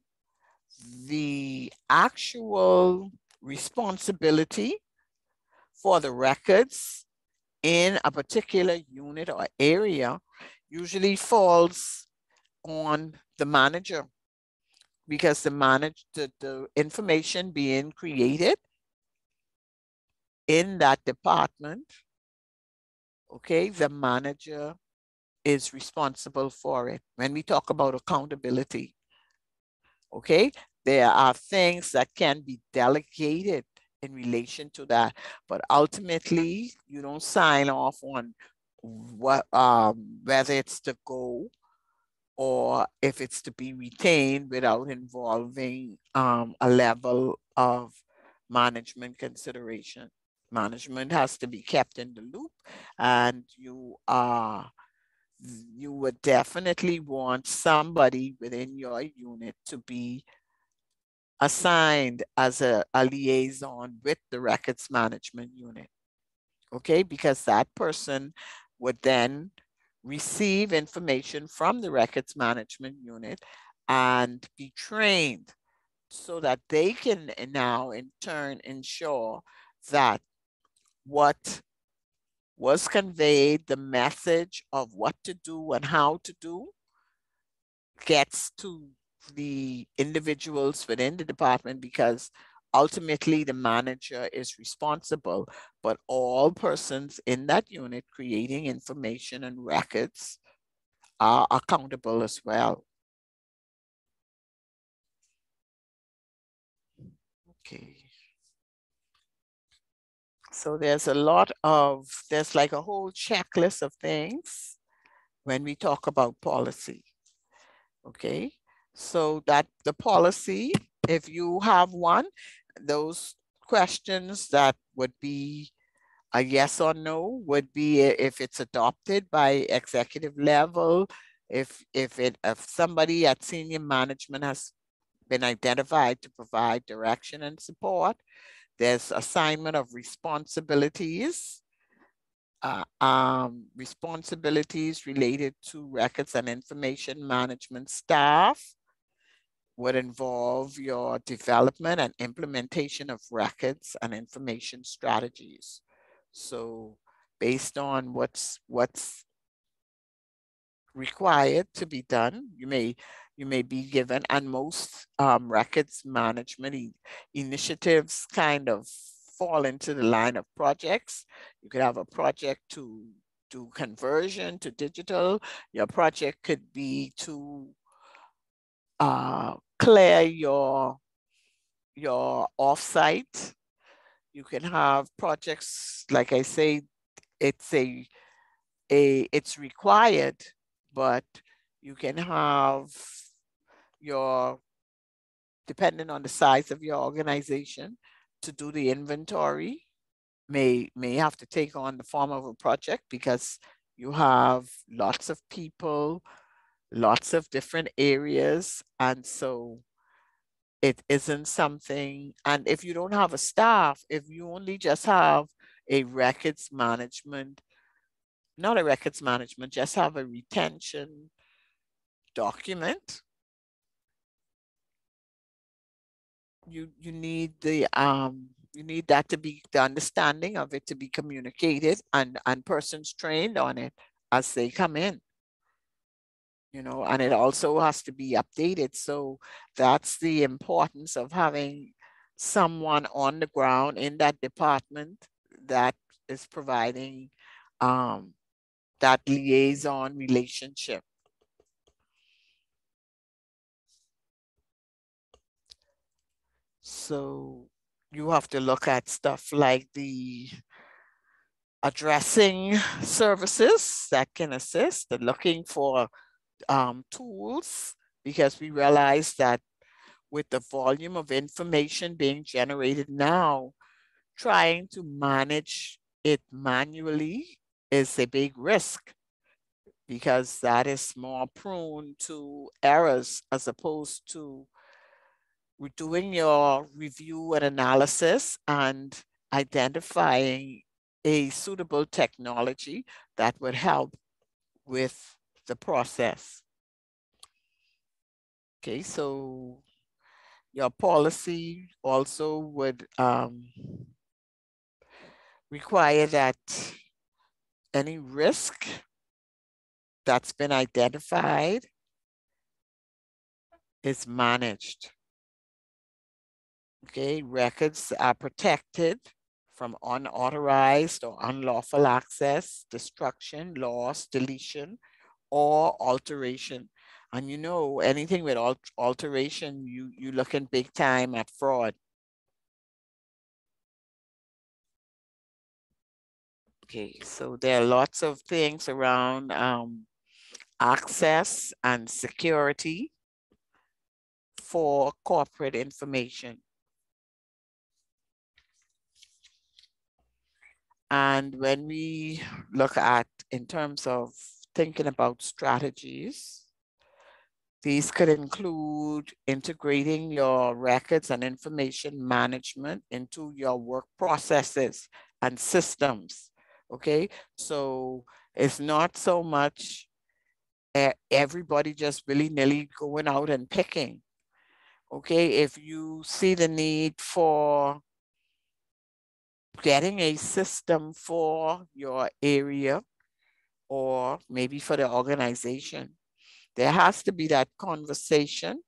the actual responsibility for the records in a particular unit or area usually falls on the manager, because the information being created in that department, okay, the manager is responsible for it. When we talk about accountability, okay, there are things that can be delegated in relation to that, but ultimately you don't sign off on what whether it's to go or if it's to be retained without involving a level of management consideration. Management has to be kept in the loop, and you would definitely want somebody within your unit to be assigned as a liaison with the records management unit, okay? Because that person would then receive information from the records management unit and be trained so that they can now in turn ensure that what was conveyed, the message of what to do and how to do, gets to the individuals within the department, because ultimately the manager is responsible, but all persons in that unit creating information and records are accountable as well. Okay. So there's like a whole checklist of things when we talk about policy. Okay, so that the policy, if you have one, those questions that would be a yes or no would be if it's adopted by executive level, if somebody at senior management has been identified to provide direction and support. There's assignment of responsibilities, responsibilities related to records and information management staff would involve your development and implementation of records and information strategies. So based on what's required to be done, you may be given, and most records management initiatives kind of fall into the line of projects. You could have a project to do conversion to digital. Your project could be to clear your offsite. You can have projects, like I say, it's required, but you can have depending on the size of your organization, to do the inventory may have to take on the form of a project, because you have lots of people, lots of different areas. And so it isn't something, and if you don't have a staff, if you only just have a records management, not a records management, just have a retention document, you need the you need that to be, the understanding of it to be communicated and persons trained on it as they come in, you know, and it also has to be updated. So that's the importance of having someone on the ground in that department that is providing that liaison relationship. So you have to look at stuff like the addressing services that can assist, and looking for tools, because we realize that with the volume of information being generated now, trying to manage it manually is a big risk, because that is more prone to errors as opposed to doing your review and analysis and identifying a suitable technology that would help with the process. Okay, so your policy also would require that any risk that's been identified is managed. Okay, records are protected from unauthorized or unlawful access, destruction, loss, deletion, or alteration. And you know, anything with alteration, you looking big time at fraud. Okay, so there are lots of things around access and security for corporate information. And when we look at, in terms of thinking about strategies, these could include integrating your records and information management into your work processes and systems, okay? So it's not so much everybody just willy-nilly going out and picking, okay? If you see the need for getting a system for your area or maybe for the organization, there has to be that conversation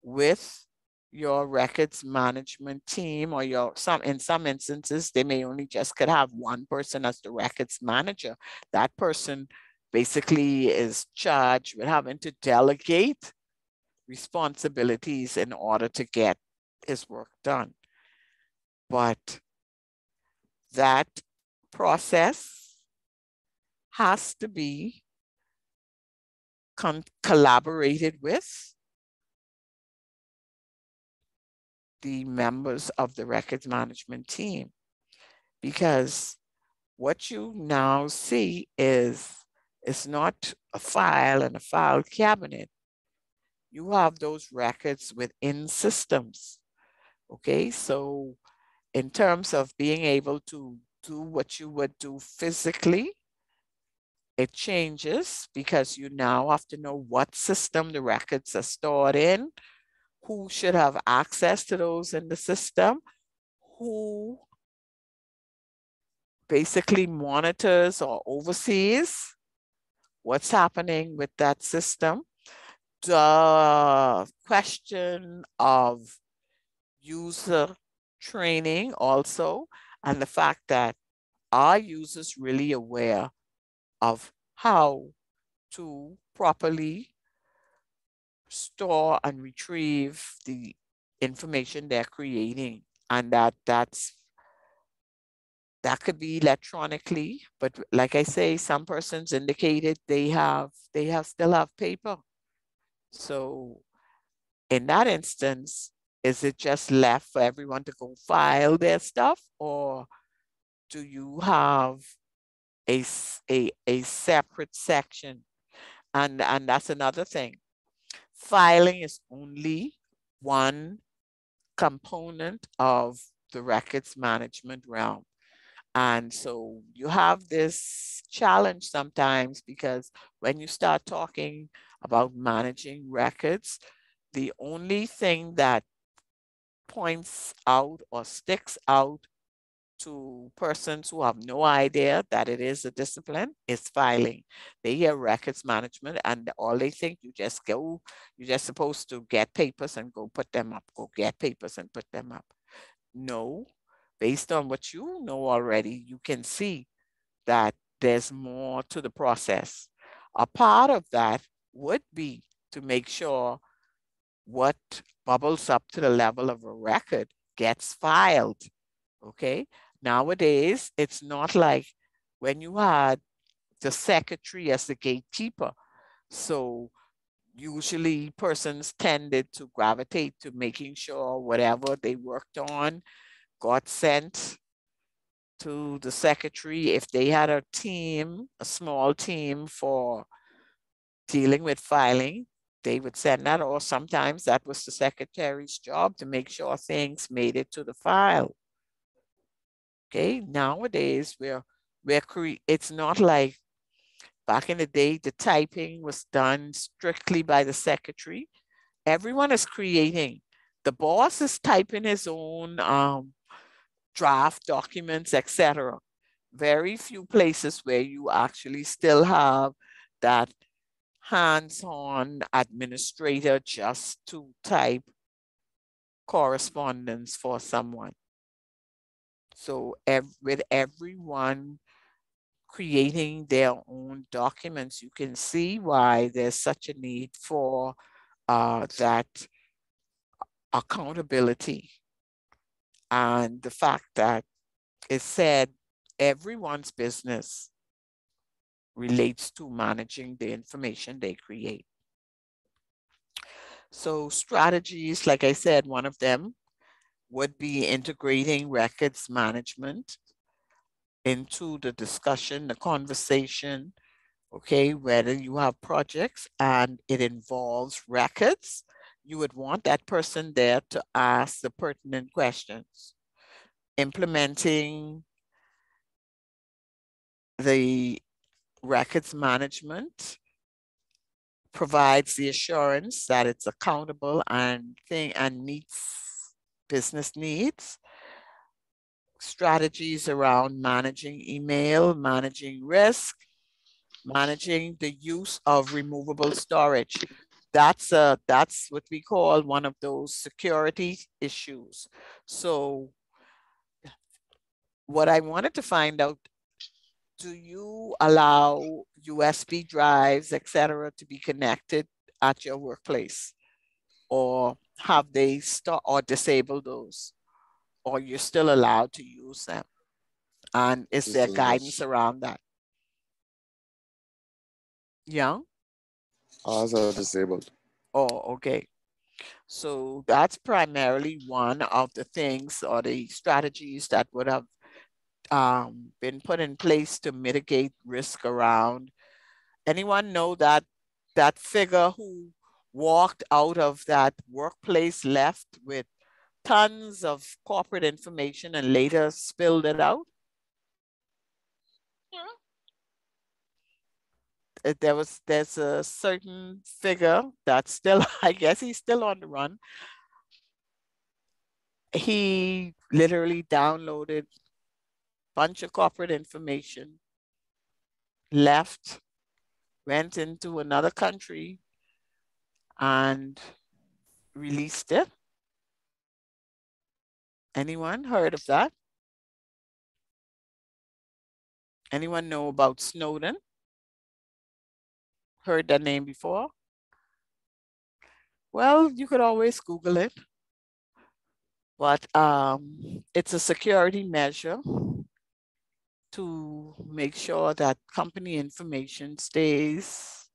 with your records management team, or in some instances, they may only just could have one person as the records manager. That person basically is charged with having to delegate responsibilities in order to get his work done. But that process has to be collaborated with the members of the records management team, because what you now see is it's not a file and a file cabinet. You have those records within systems. Okay, so in terms of being able to do what you would do physically, it changes, because you now have to know what system the records are stored in, who should have access to those in the system, who basically monitors or oversees what's happening with that system. The question of user training also, and the fact that are users really aware of how to properly store and retrieve the information they're creating, and that could be electronically, but like I say, some persons indicated they still have paper. So in that instance, is it just left for everyone to go file their stuff, or do you have a separate section? And that's another thing. Filing is only one component of the records management realm. And so you have this challenge sometimes, because when you start talking about managing records, the only thing that points out or sticks out to persons who have no idea that it is a discipline is filing. They hear records management and all they think you're just supposed to get papers and go put them up, go get papers and put them up. No, based on what you know already, you can see that there's more to the process. A part of that would be to make sure what bubbles up to the level of a record gets filed, okay? Nowadays, it's not like when you had the secretary as the gatekeeper. So usually persons tended to gravitate to making sure whatever they worked on got sent to the secretary. If they had a team, a small team for dealing with filing, they would send that, or sometimes that was the secretary's job to make sure things made it to the file. Okay, nowadays it's not like back in the day, the typing was done strictly by the secretary. Everyone is creating. The boss is typing his own draft documents, etc. Very few places where you actually still have that hands-on administrator just to type correspondence for someone. So with everyone creating their own documents, you can see why there's such a need for that accountability. And the fact that it said everyone's business relates to managing the information they create. So strategies, like I said, one of them would be integrating records management into the discussion, the conversation, okay, whether you have projects and it involves records, you would want that person there to ask the pertinent questions. Implementing the records management provides the assurance that it's accountable and meets business needs. Strategies around managing email, managing risk, managing the use of removable storage. That's what we call one of those security issues. So what I wanted to find out, do you allow USB drives, etc., to be connected at your workplace? Or have they stopped or disabled those? Or you're still allowed to use them? And is there guidance around that? Yeah? Ours are disabled. Oh, okay. So that's primarily one of the things or the strategies that would have been put in place to mitigate risk around. Anyone know that figure who walked out of that workplace left with tons of corporate information and later spilled it out? There's a certain figure that's still, I guess he's still on the run. He literally downloaded a bunch of corporate information, left, went into another country and released it. Anyone heard of that? Anyone know about Snowden? Heard that name before? Well, you could always Google it. But it's a security measure to make sure that company information stays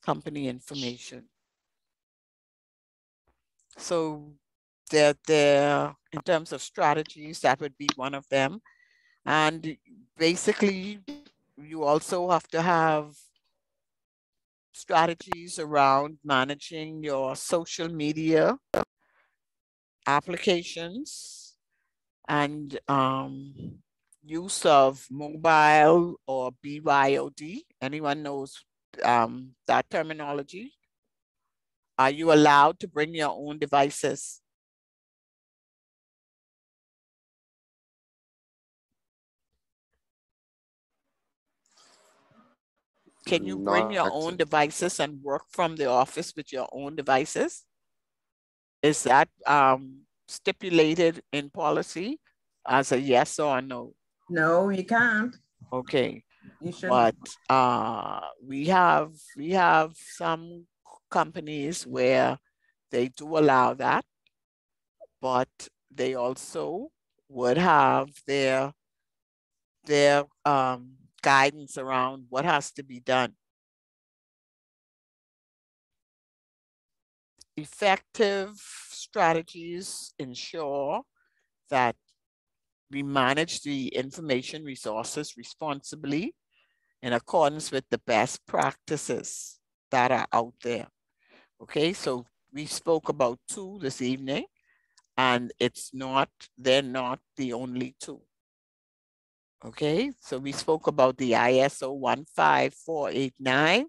company information. So there, in terms of strategies, that would be one of them. And basically, you also have to have strategies around managing your social media applications and use of mobile or BYOD. Anyone knows that terminology? Are you allowed to bring your own devices? Can you bring your own devices and work from the office with your own devices? Is that stipulated in policy as a yes or a no? No, you can't. Okay. You should. But we have some companies where they do allow that, but they also would have their guidance around what has to be done. Effective strategies ensure that we manage the information resources responsibly in accordance with the best practices that are out there. Okay, so we spoke about 2 this evening, and they're not the only 2. Okay, so we spoke about the ISO 15489,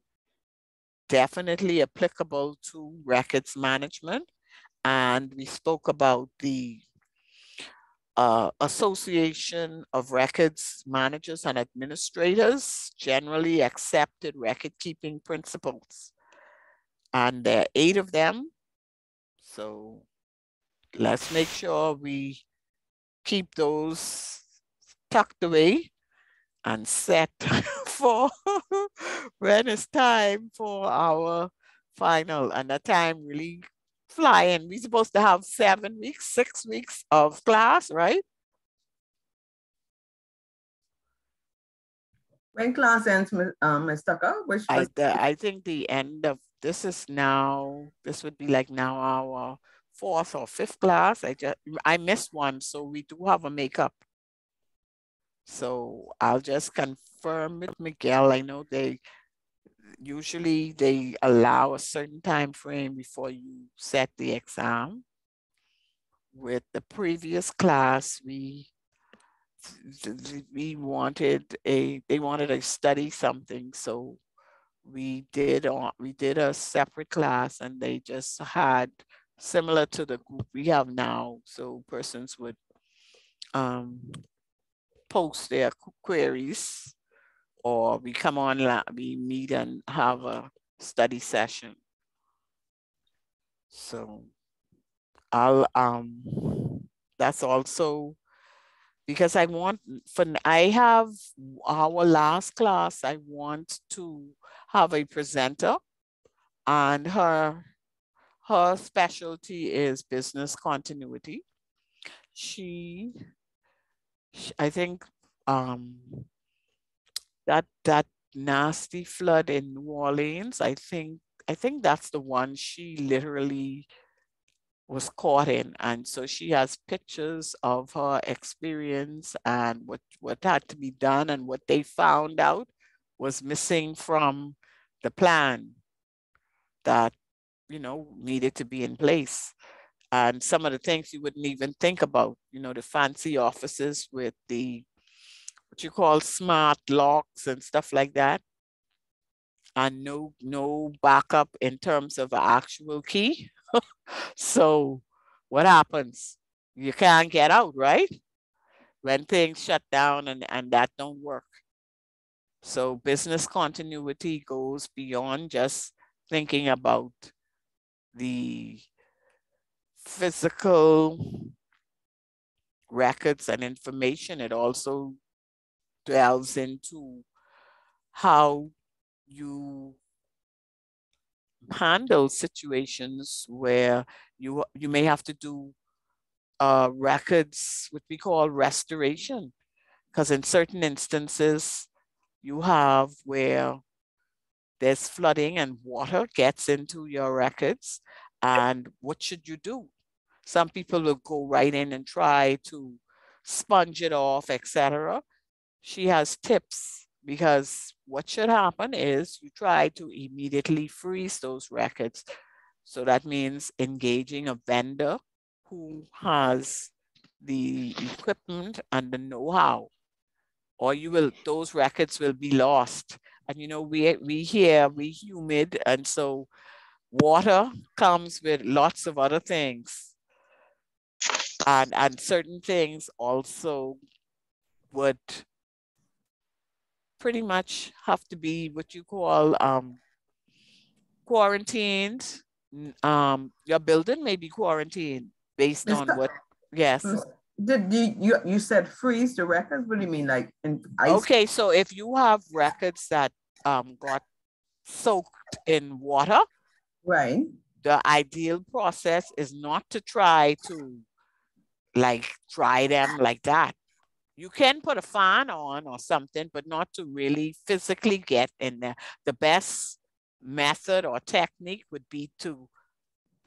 definitely applicable to records management. And we spoke about the Association of Records Managers and Administrators, generally accepted record keeping principles. And there are 8 of them. So let's make sure we keep those tucked away and set for when it's time for our final. And the time really flying. We're supposed to have 7 weeks, 6 weeks of class, right? When class ends, Ms. Tucker? I think the end of this would be like now our 4th or 5th class. I missed one, so we do have a makeup. So I'll just confirm with Miguel. I know usually they allow a certain time frame before you set the exam. With the previous class, they wanted to study something, so we did a separate class, and they just had similar to the group we have now. So persons would post their queries, or we come online, we meet and have a study session. So that's also because I have our last class, I want to have a presenter, and her specialty is business continuity. I think that nasty flood in New Orleans, I think that's the one she literally was caught in. And so she has pictures of her experience and what had to be done, and what they found out was missing from the plan that, needed to be in place. And some of the things you wouldn't even think about, the fancy offices with the, what you call smart locks and stuff like that. And no backup in terms of an actual key. So what happens? You can't get out, right? When things shut down and that don't work. So business continuity goes beyond just thinking about the physical records and information. It also delves into how you handle situations where you may have to do records, what we call restoration, because in certain instances you have where there's flooding and water gets into your records, and what should you do? Some people will go right in and try to sponge it off, etc. She has tips, because what should happen is you try to immediately freeze those records. So that means engaging a vendor who has the equipment and the know-how, or those records will be lost. And you know, we humid, and so water comes with lots of other things. And certain things also would pretty much have to be what you call quarantined. Your building may be quarantined based on what, yes. Did you said freeze the records? What do you mean, like in ice? Okay, so if you have records that got soaked in water, right, the ideal process is not to try to like dry them like that. You can put a fan on or something, but not to really physically get in there. The best method or technique would be to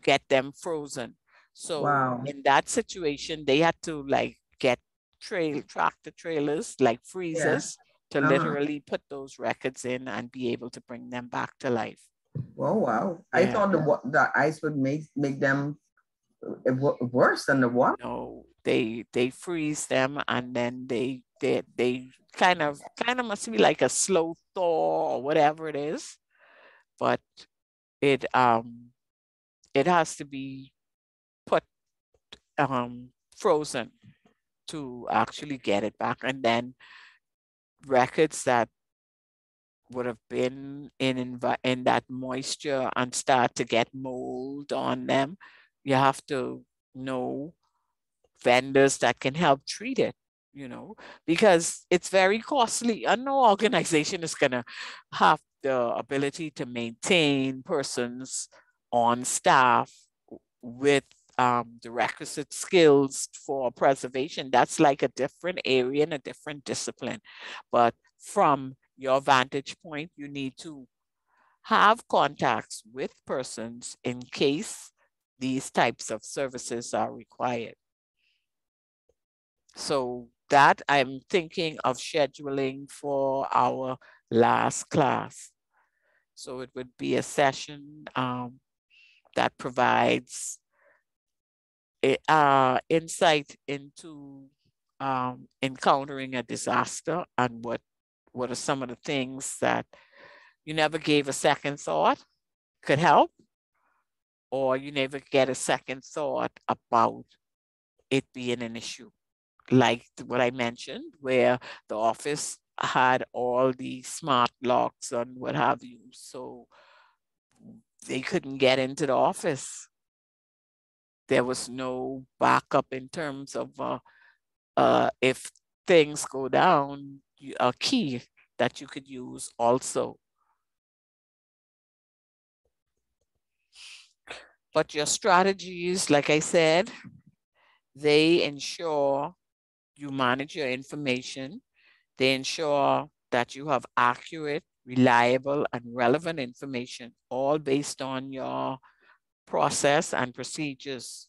get them frozen. So wow. In that situation, they had to like get tractor trailers, like freezers, to literally put those records in and be able to bring them back to life. Oh, wow. Yeah. I thought the ice would make them worse than the water. No, they freeze them, and then they kind of must be like a slow thaw or whatever it is, but it has to be put frozen to actually get it back. And then records that would have been in that moisture and start to get mold on them, you have to know vendors that can help treat it, you know, because it's very costly, and no organization is going to have the ability to maintain persons on staff with the requisite skills for preservation. That's like a different area and a different discipline. But from your vantage point, you need to have contacts with persons in case these types of services are required. So that I'm thinking of scheduling for our last class. So it would be a session that provides insight into encountering a disaster and what are some of the things that you never gave a second thought could help, or you never get a second thought about it being an issue. Like what I mentioned, where the office had all the smart locks and what have you, so they couldn't get into the office. There was no backup in terms of if things go down, a key that you could use also. But your strategies, like I said, they ensure you manage your information. They ensure that you have accurate, reliable, and relevant information, all based on your process and procedures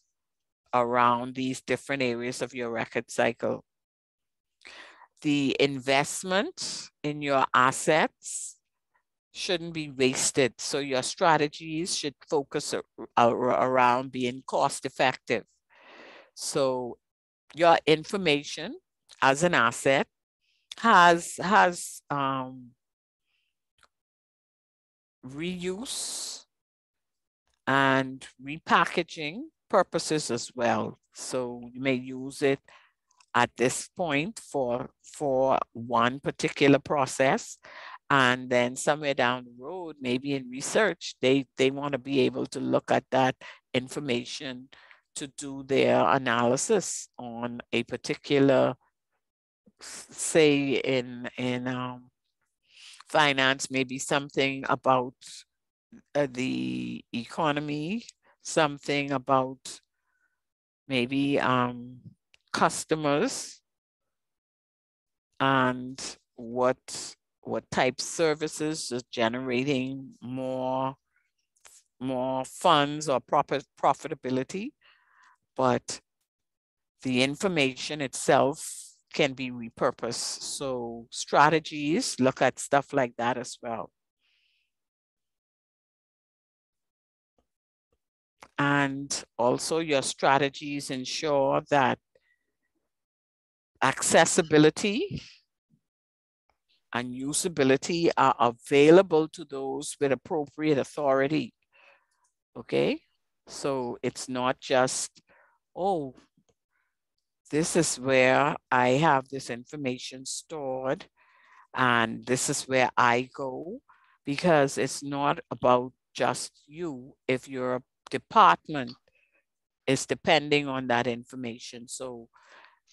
around these different areas of your record cycle. The investment in your assets shouldn't be wasted. So your strategies should focus around being cost effective. So your information as an asset has reuse and repackaging purposes as well. So you may use it at this point for one particular process, and then somewhere down the road, maybe in research, they want to be able to look at that information to do their analysis on a particular, say in finance, maybe something about the economy, something about maybe customers, and what type services is generating more funds or profitability. But the information itself can be repurposed. So strategies look at stuff like that as well. And also your strategies ensure that accessibility and usability are available to those with appropriate authority. Okay, so it's not just, oh, this is where I have this information stored and this is where I go, because it's not about just you if your department is depending on that information. So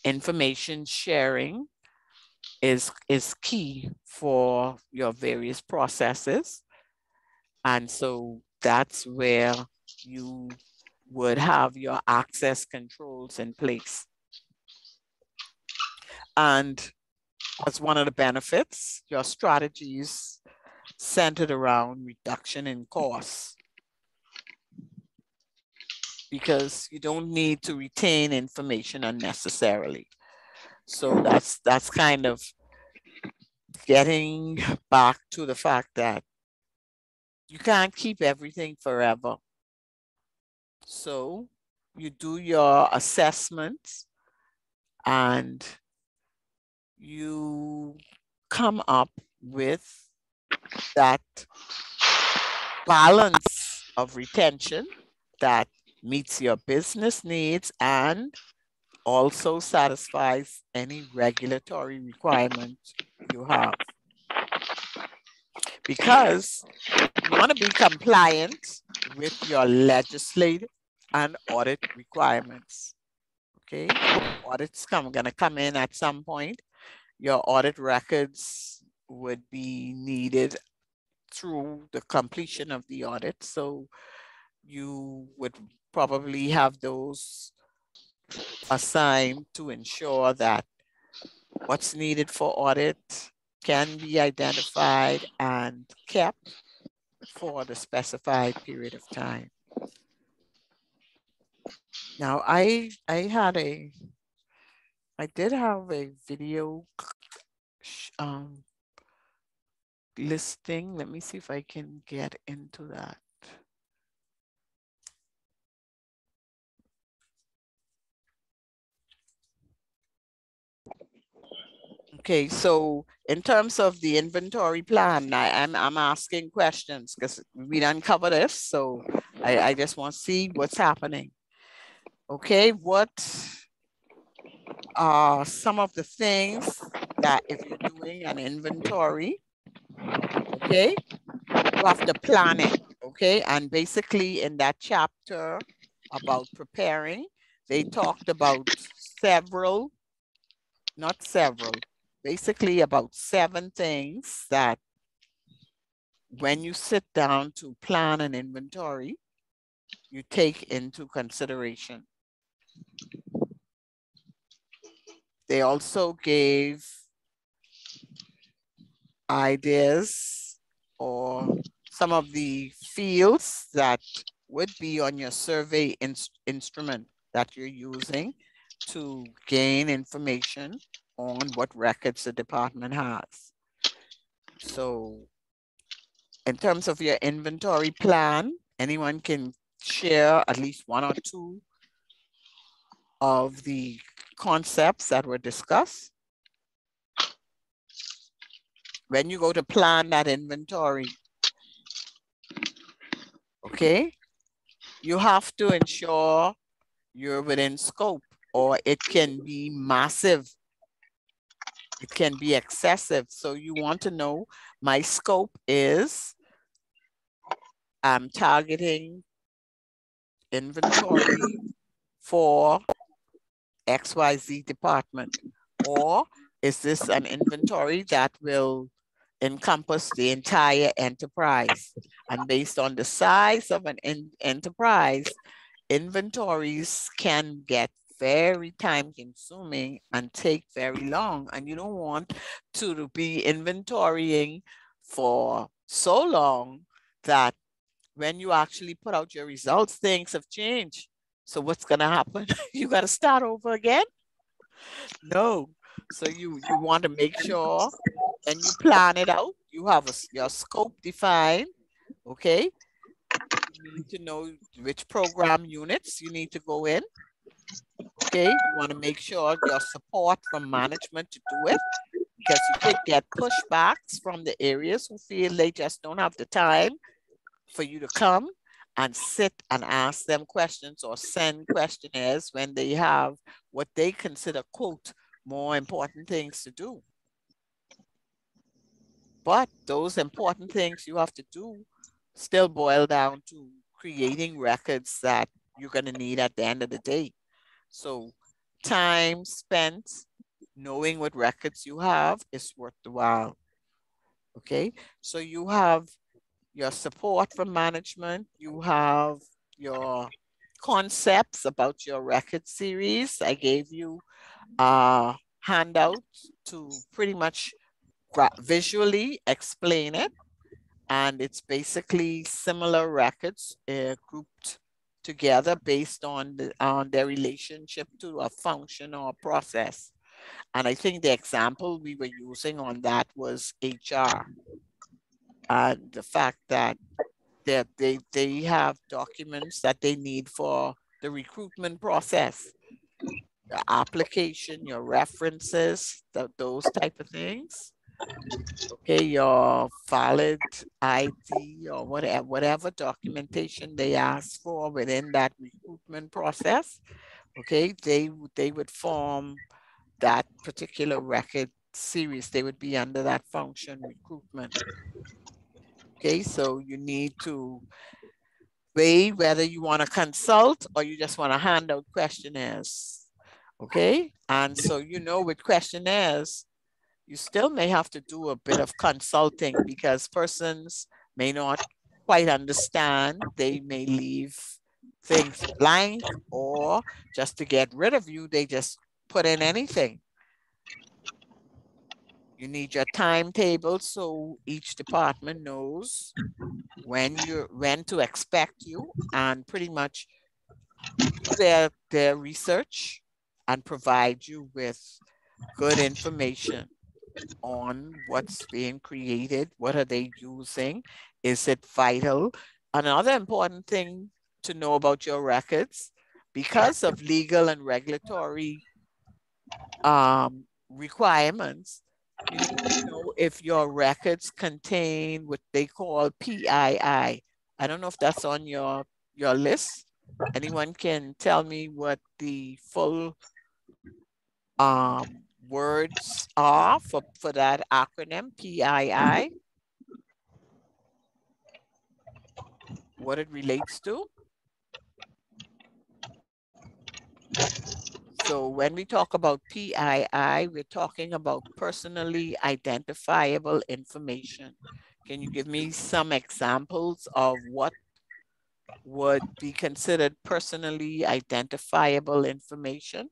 information sharing is key for your various processes. And so that's where you would have your access controls in place. And as one of the benefits, your strategies centered around reduction in costs, because you don't need to retain information unnecessarily. So that's kind of getting back to the fact that you can't keep everything forever. So you do your assessments and you come up with that balance of retention that meets your business needs and also satisfies any regulatory requirement you have. Because you want to be compliant with your legislative and audit requirements. Okay, audits gonna come in at some point. Your audit records would be needed through the completion of the audit. So you would probably have those assigned to ensure that what's needed for audit can be identified and kept for the specified period of time. Now, I did have a video listing. Let me see if I can get into that. Okay, so in terms of the inventory plan, I'm asking questions because we didn't cover this. So I just want to see what's happening. Okay, what are some of the things that if you're doing an inventory, okay, you have to plan it, okay? And basically in that chapter about preparing, they talked about basically about 7 things that when you sit down to plan an inventory, you take into consideration. They also gave ideas or some of the fields that would be on your survey instrument that you're using to gain information on what records the department has. So in terms of your inventory plan, anyone can share at least 1 or 2 of the concepts that were discussed. When you go to plan that inventory, okay, you have to ensure you're within scope, or it can be massive. It can be excessive. So you want to know, my scope is, I'm targeting inventory for XYZ department, or is this an inventory that will encompass the entire enterprise? And based on the size of an enterprise, inventories can get very time consuming and take very long. And you don't want to be inventorying for so long that when you actually put out your results, things have changed. So what's gonna happen? You gotta start over again? No. So you want to make sure when you plan it out, you have your scope defined, okay? You need to know which program units you need to go in. Okay, you want to make sure your support from management to do it, because you could get pushbacks from the areas who feel they just don't have the time for you to come and sit and ask them questions or send questionnaires when they have what they consider, quote, more important things to do. But those important things you have to do still boil down to creating records that you're going to need at the end of the day. So time spent knowing what records you have is worth the while. Okay, so you have your support from management, you have your concepts about your record series. I gave you a handout to pretty much visually explain it. And it's basically similar records grouped together based on their relationship to a function or a process. And I think the example we were using on that was HR. And the fact that they have documents that they need for the recruitment process, the application, your references, those type of things. Okay, your valid ID or whatever documentation they ask for within that recruitment process. Okay, they would form that particular record series. They would be under that function, recruitment. Okay, so you need to weigh whether you want to consult or you just want to hand out questionnaires. Okay, and so with questionnaires, you still may have to do a bit of consulting because persons may not quite understand. They may leave things blank, or just to get rid of you, they just put in anything. You need your timetable so each department knows when to expect you, and pretty much do their research and provide you with good information on what's being created, what are they using, is it vital? Another important thing to know about your records, because of legal and regulatory requirements, you need to know if your records contain what they call PII. I don't know if that's on your list. Anyone can tell me what the full words are for that acronym, PII? What it relates to? So when we talk about PII, we're talking about personally identifiable information. Can you give me some examples of what would be considered personally identifiable information?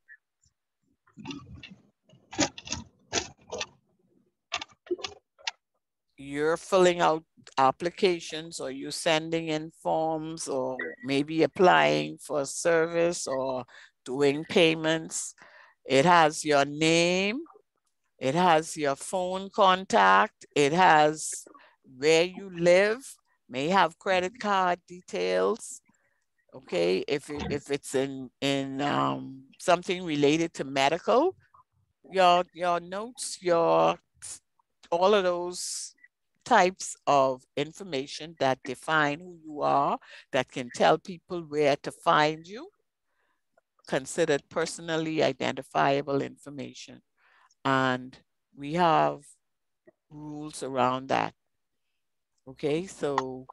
You're filling out applications, or you're sending in forms, or maybe applying for a service or doing payments. It has your name, it has your phone contact, it has where you live, may have credit card details. Okay, if it's in something related to medical, your notes, all of those types of information that define who you are, that can tell people where to find you, considered personally identifiable information. And we have rules around that. Okay, so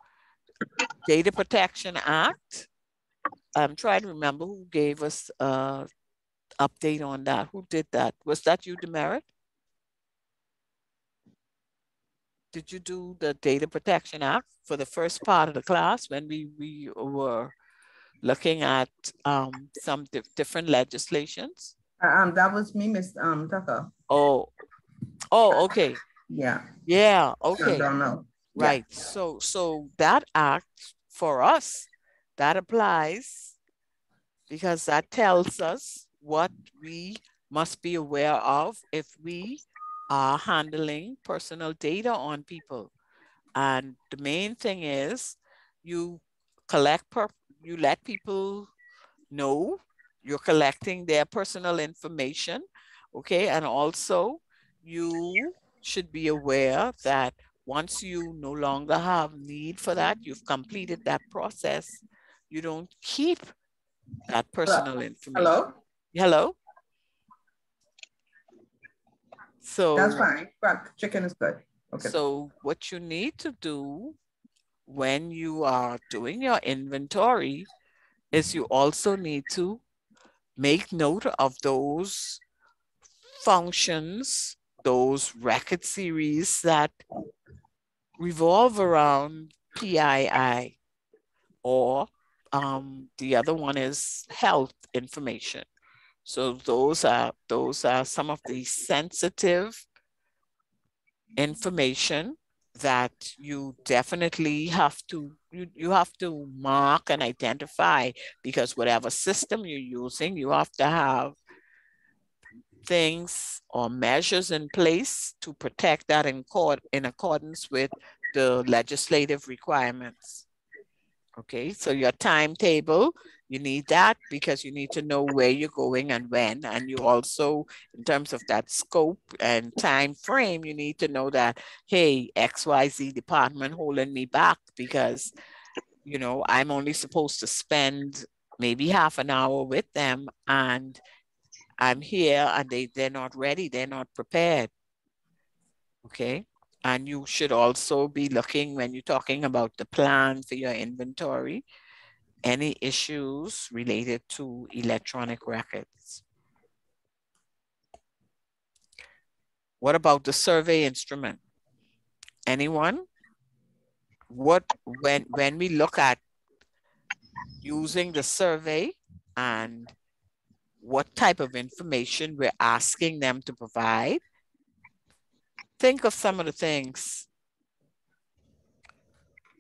Data Protection Act, I'm trying to remember who gave us an update on that. Who did that? Was that you, Demerit? Did you do the Data Protection Act for the first part of the class when we were looking at some different legislations? That was me, Miss Tucker. Oh, okay. Yeah. Yeah, okay. I don't know. Right. Yeah. So that act for us, that applies because that tells us what we must be aware of if we are handling personal data on people. And the main thing is you you let people know you're collecting their personal information, okay? And also you should be aware that once you no longer have need for that, you've completed that process, you don't keep that personal information. Hello? Hello? So that's fine. Chicken is good. Okay. So what you need to do when you are doing your inventory is you also need to make note of those functions, those record series that revolve around PII, or the other one is health information. So those are some of the sensitive information that you definitely have to mark and identify, because whatever system you're using, you have to have things or measures in place to protect that in accordance with the legislative requirements. Okay, so your timetable, you need that because you need to know where you're going and when. And you also, in terms of that scope and time frame, you need to know that, hey, XYZ department holding me back because, you know, I'm only supposed to spend maybe half an hour with them, and I'm here and they're not ready, they're not prepared. Okay. And you should also be looking, when you're talking about the plan for your inventory, any issues related to electronic records. What about the survey instrument? Anyone? When we look at using the survey and what type of information we're asking them to provide, think of some of the things.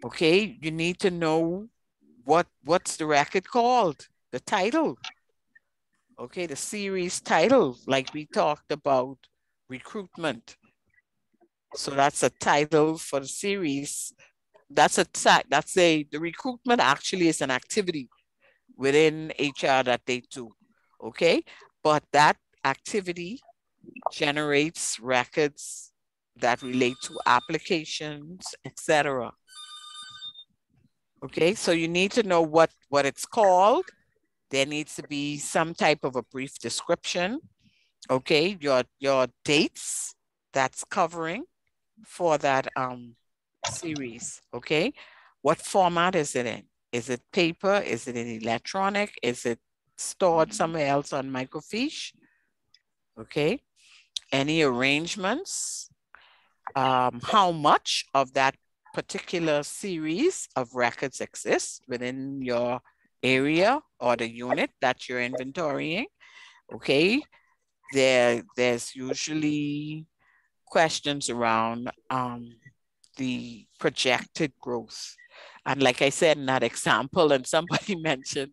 Okay, you need to know what's the record called, the title. Okay, the series title, like we talked about recruitment. So that's a title for the series. The recruitment actually is an activity within HR that they do. Okay, but that activity generates records that relate to applications, etc. Okay, so you need to know what it's called. There needs to be some type of a brief description. Okay, your dates that's covering for that series. Okay, what format is it in? Is it paper? Is it in electronic? Is it stored somewhere else on microfiche? Okay, any arrangements? How much of that particular series of records exists within your area or the unit that you're inventorying? Okay, there's usually questions around the projected growth. And like I said in that example, and somebody mentioned,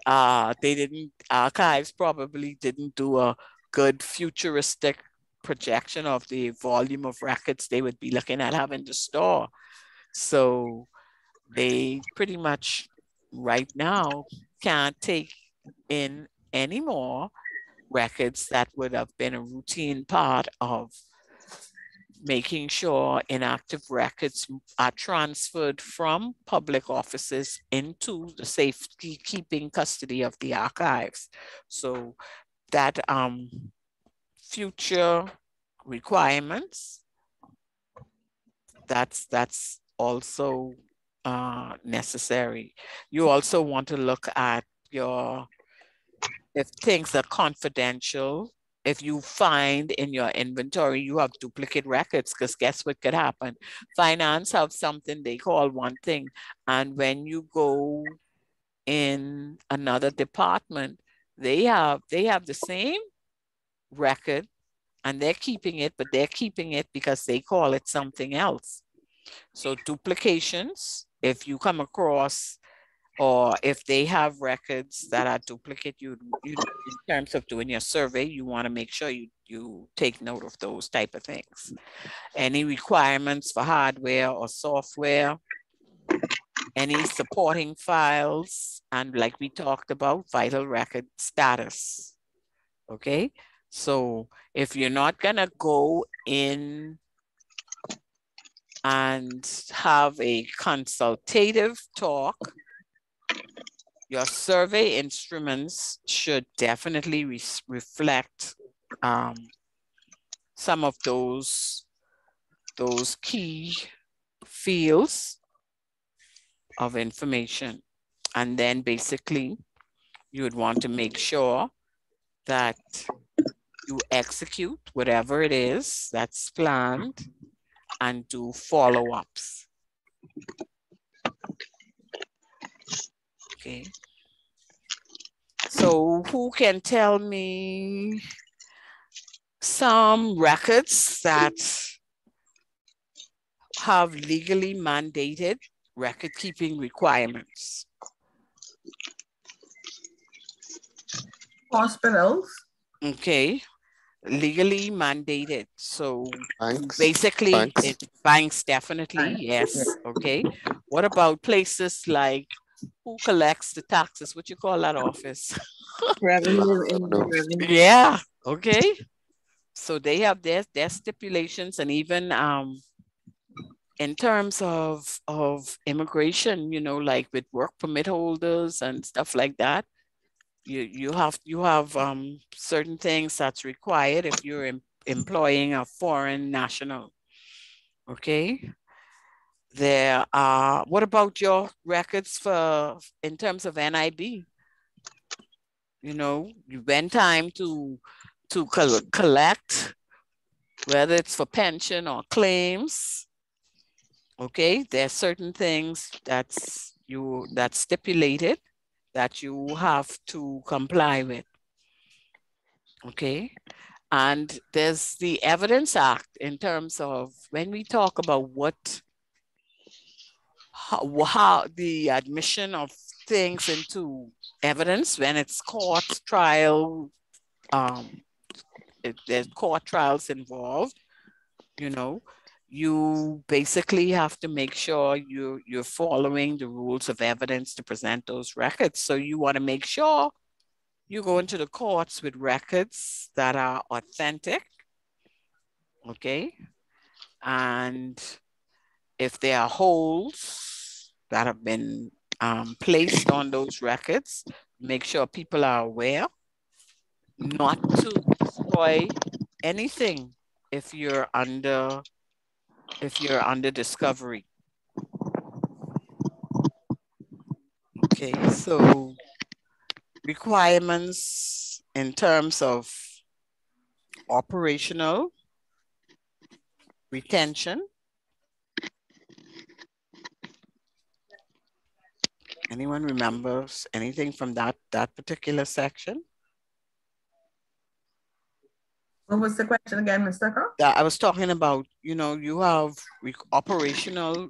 archives probably didn't do a good futuristic projection of the volume of records they would be looking at having to store. So they pretty much right now can't take in any more records that would have been a routine part of making sure inactive records are transferred from public offices into the safekeeping custody of the archives. So that future requirements, that's also necessary. You also want to look at if things are confidential, if you find in your inventory, you have duplicate records, because guess what could happen? Finance have something they call one thing. And when you go in another department, they have the same record and they're keeping it, but they're keeping it because they call it something else. So duplications, if you come across, or if they have records that are duplicate, you in terms of doing your survey, you want to make sure you take note of those type of things. Any requirements for hardware or software, any supporting files, and like we talked about, vital record status. Okay, so if you're not gonna go in and have a consultative talk, your survey instruments should definitely reflect some of those key fields of information. And then basically you would want to make sure that you execute whatever it is that's planned and do follow-ups. Okay. So who can tell me some records that have legally mandated record-keeping requirements? Hospitals. Okay, legally mandated. So Banks. basically, banks definitely, Banks, yes. yeah. Okay. What about places like, who collects the taxes? What you call that office? Revenue. Yeah, okay. So they have their stipulations, and even in terms of immigration, you know, like with work permit holders and stuff like that, you have certain things that's required if you're employing a foreign national. Okay. There are, what about your records for in terms of NIB? You know, when time to collect, whether it's for pension or claims. Okay, there are certain things that's stipulated that you have to comply with. Okay, and there's the Evidence Act in terms of when we talk about how the admission of things into evidence when it's court trial, there's court trials involved, you know, you basically have to make sure you're following the rules of evidence to present those records. So you want to make sure you go into the courts with records that are authentic, okay? And if there are holes that have been placed on those records, make sure people are aware not to destroy anything if you're under discovery. Okay, so requirements in terms of operational retention. Anyone remembers anything from that particular section? What was the question again, Mr. Carr? I was talking about, you know, you have operational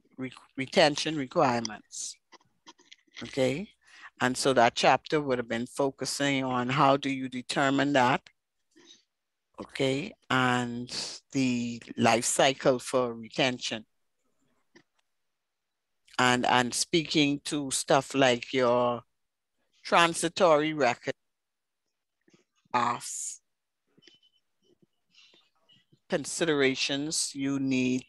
retention requirements. Okay. And so that chapter would have been focusing on how do you determine that? Okay. And the life cycle for retention. And speaking to stuff like your transitory record considerations you need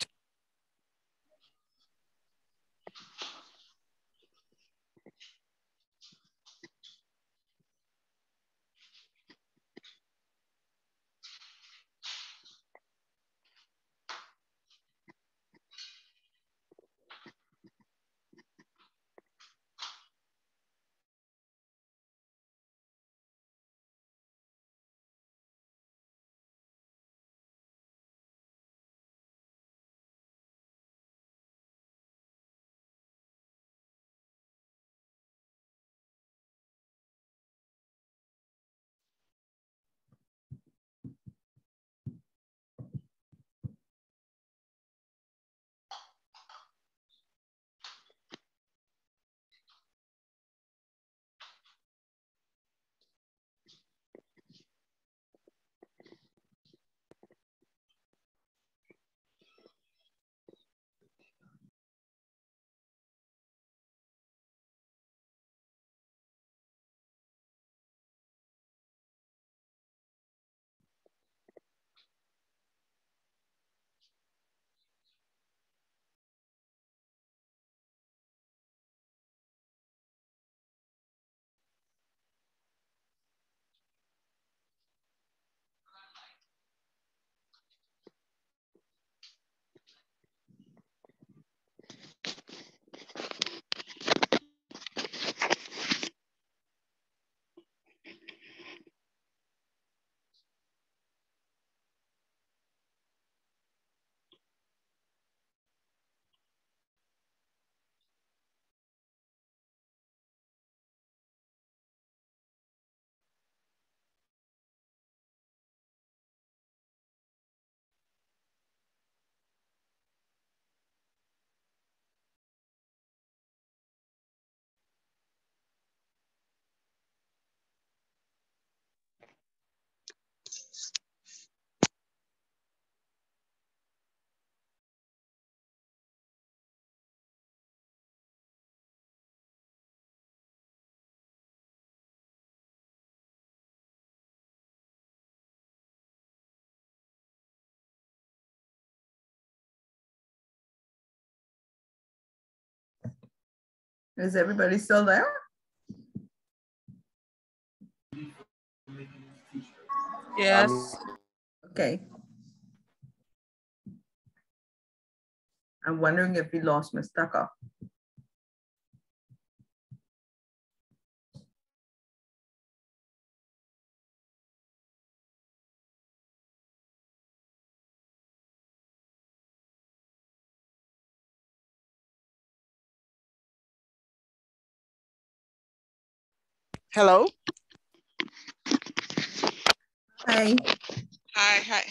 Is everybody still there? Yes. Okay. I'm wondering if we lost Ms. Tucker. Hello? Hi. Hi.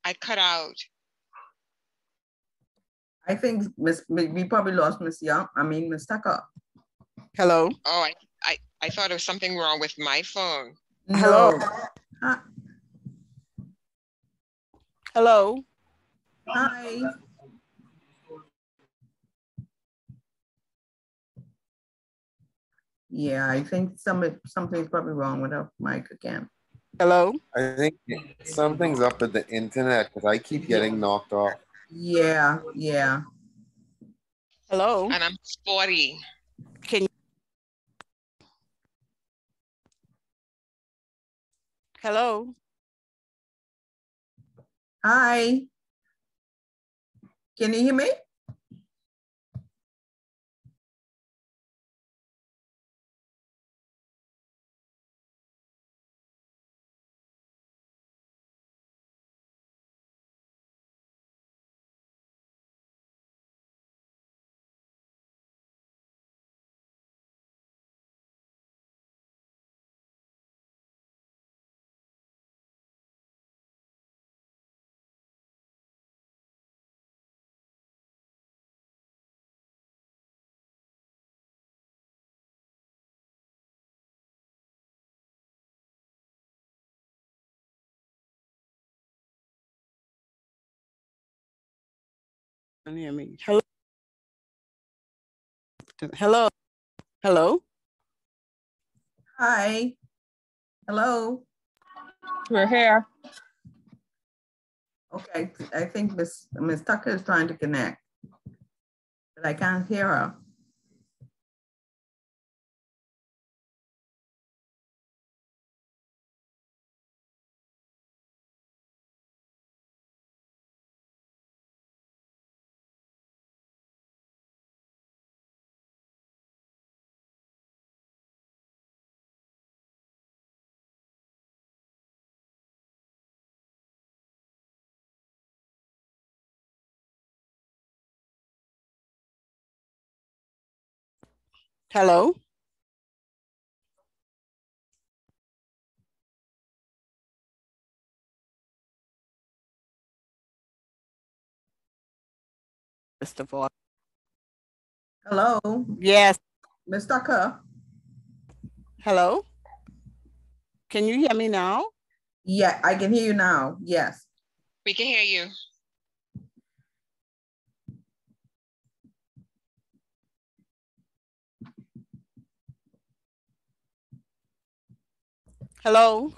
I cut out. I think we probably lost Miss Tucker. Hello? Oh, I thought there was something wrong with my phone. Hello? No. Hello? Hi. Yeah, I think something's probably wrong with our mic again. Hello? I think something's up with the internet because I keep getting knocked off. Yeah. Hello? And I'm 40. Can you? Hello? Hi. Can you hear me? Can you hear me? Hello? Hello? Hello? Hi. Hello. We're here. Okay, I think Miss Tucker is trying to connect, but I can't hear her. Hello? First of all. Hello. Yes. Miss Tucker. Hello? Can you hear me now? Yeah, I can hear you now. Yes. We can hear you. Hello?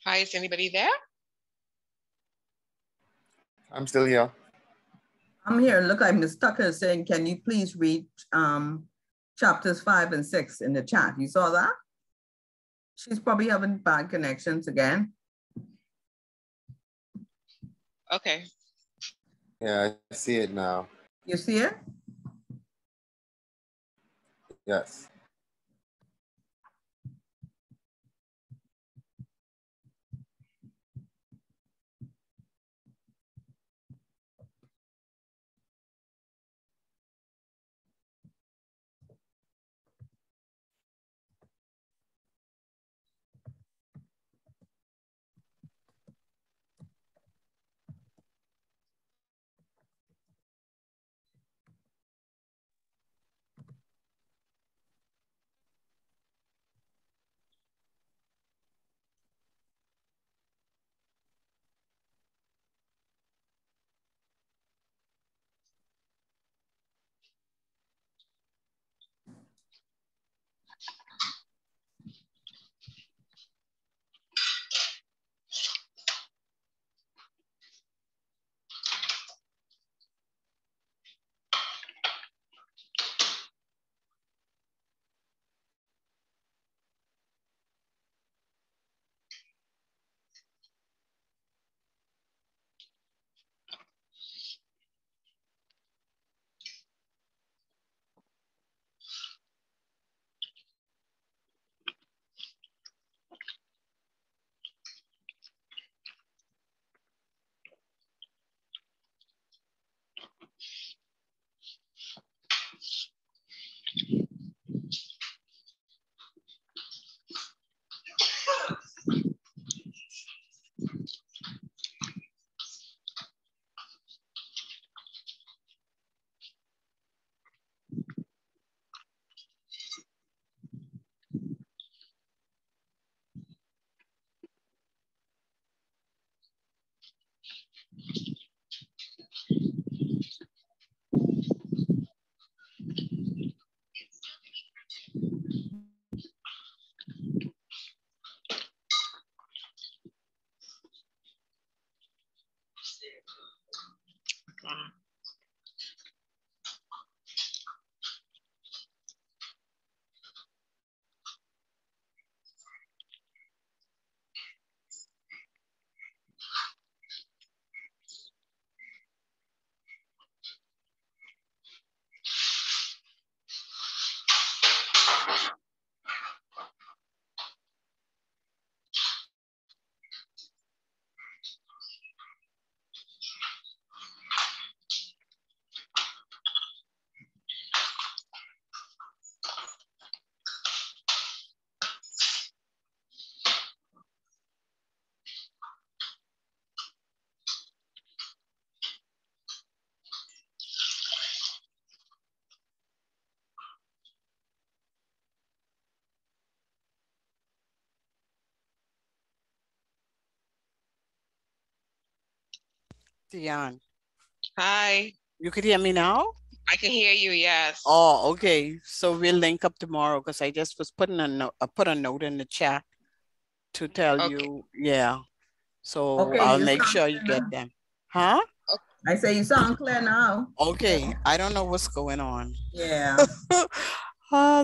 Hi, is anybody there? I'm still here. I'm here. Look, I'm Ms. Tucker saying, can you please read chapters 5 and 6 in the chat? You saw that? She's probably having bad connections again. Okay. Yeah, I see it now. You see it? Yes. Dion, Hi. you could hear me now? I can hear you, yes. Oh, okay. So we'll link up tomorrow because I just was putting a note, put a note in the chat to tell you, yeah. So Okay, I'll you make sound sure you clear get now. them. Huh? I say you sound clear now. Okay. I don't know what's going on. Yeah.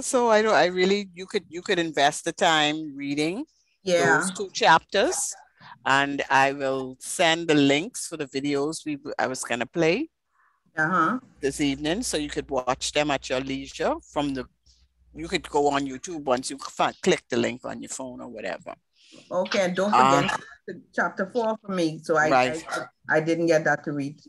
So I really, you could invest the time reading Yeah. those 2 chapters, and I will send the links for the videos I was gonna play this evening, so you could watch them at your leisure you could go on YouTube once you click the link on your phone or whatever. Okay, and don't forget chapter 4 for me. So I didn't get that to read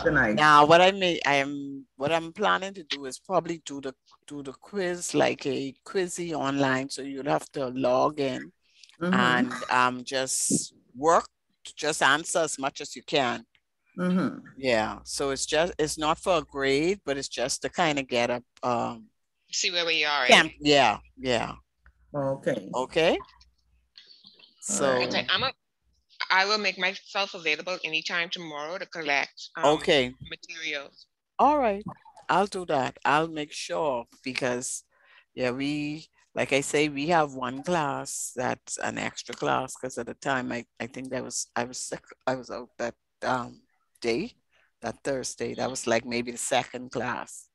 tonight. Now, what I'm planning to do is probably do the quiz, like a quizzy online. So you'll have to log in and just work to just answer as much as you can. Yeah. So it's not for a grade, but it's just to kind of get a see where we are. Yeah. Okay. Okay. So okay, I will make myself available anytime tomorrow to collect materials. All right. I'll do that. I'll make sure, because yeah, we like I say, we have one class that's an extra class because at the time I think I was sick. I was out that day, that Thursday. That was like maybe the second class.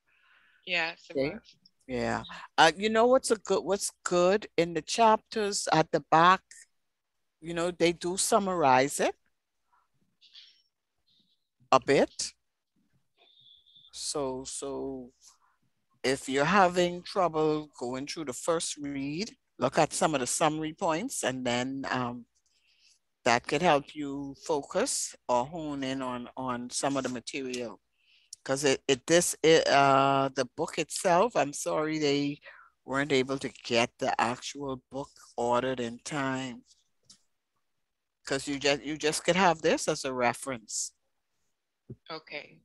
Yes, it Okay. was. Yeah. You know what's good in the chapters at the back, you know, they do summarize it a bit. So if you're having trouble going through the first read, look at some of the summary points, and then that could help you focus or hone in on some of the material. Because the book itself, I'm sorry they weren't able to get the actual book ordered in time. Because you just could have this as a reference. Okay.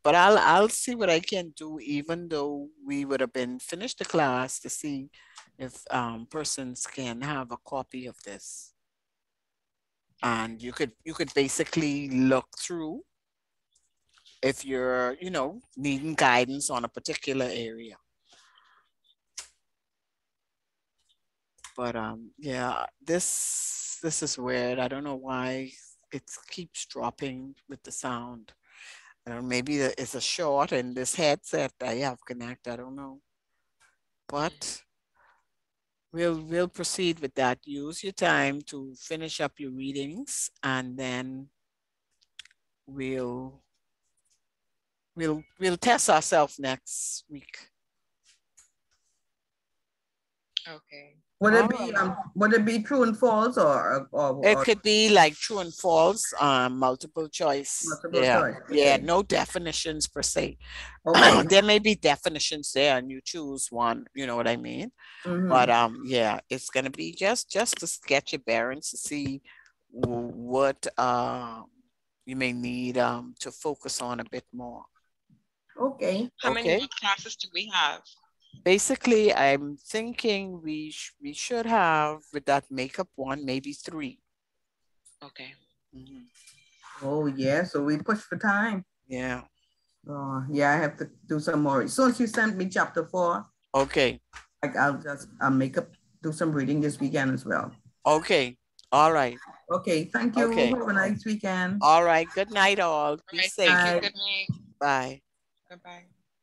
But I'll see what I can do, even though we would have been finished the class, to see if persons can have a copy of this. And you could basically look through if you're, you know, needing guidance on a particular area. But yeah, this is weird. I don't know why it keeps dropping with the sound. Maybe it's a short in this headset I have connected. I don't know. But we'll proceed with that. Use your time to finish up your readings, and then we'll test ourselves next week. Okay. Would it be true and false or It could be like true and false, multiple choice. Multiple choice. Yeah, Okay. no definitions per se. Okay. There may be definitions there and you choose one, you know what I mean? But yeah, it's gonna be just to sketch your bearings to see what you may need to focus on a bit more. Okay. How many more classes do we have? Basically, I'm thinking we should have, with that makeup one, maybe 3. Okay. Oh yeah, so we push for time. Yeah. Yeah, I have to do some more. As soon as you sent me chapter 4. Okay. I'll do some reading this weekend as well. Okay. All right. Okay. Thank you. Okay. Have a nice weekend. All right. Good night, all. Be safe. Thank you. Good night. Bye. Goodbye.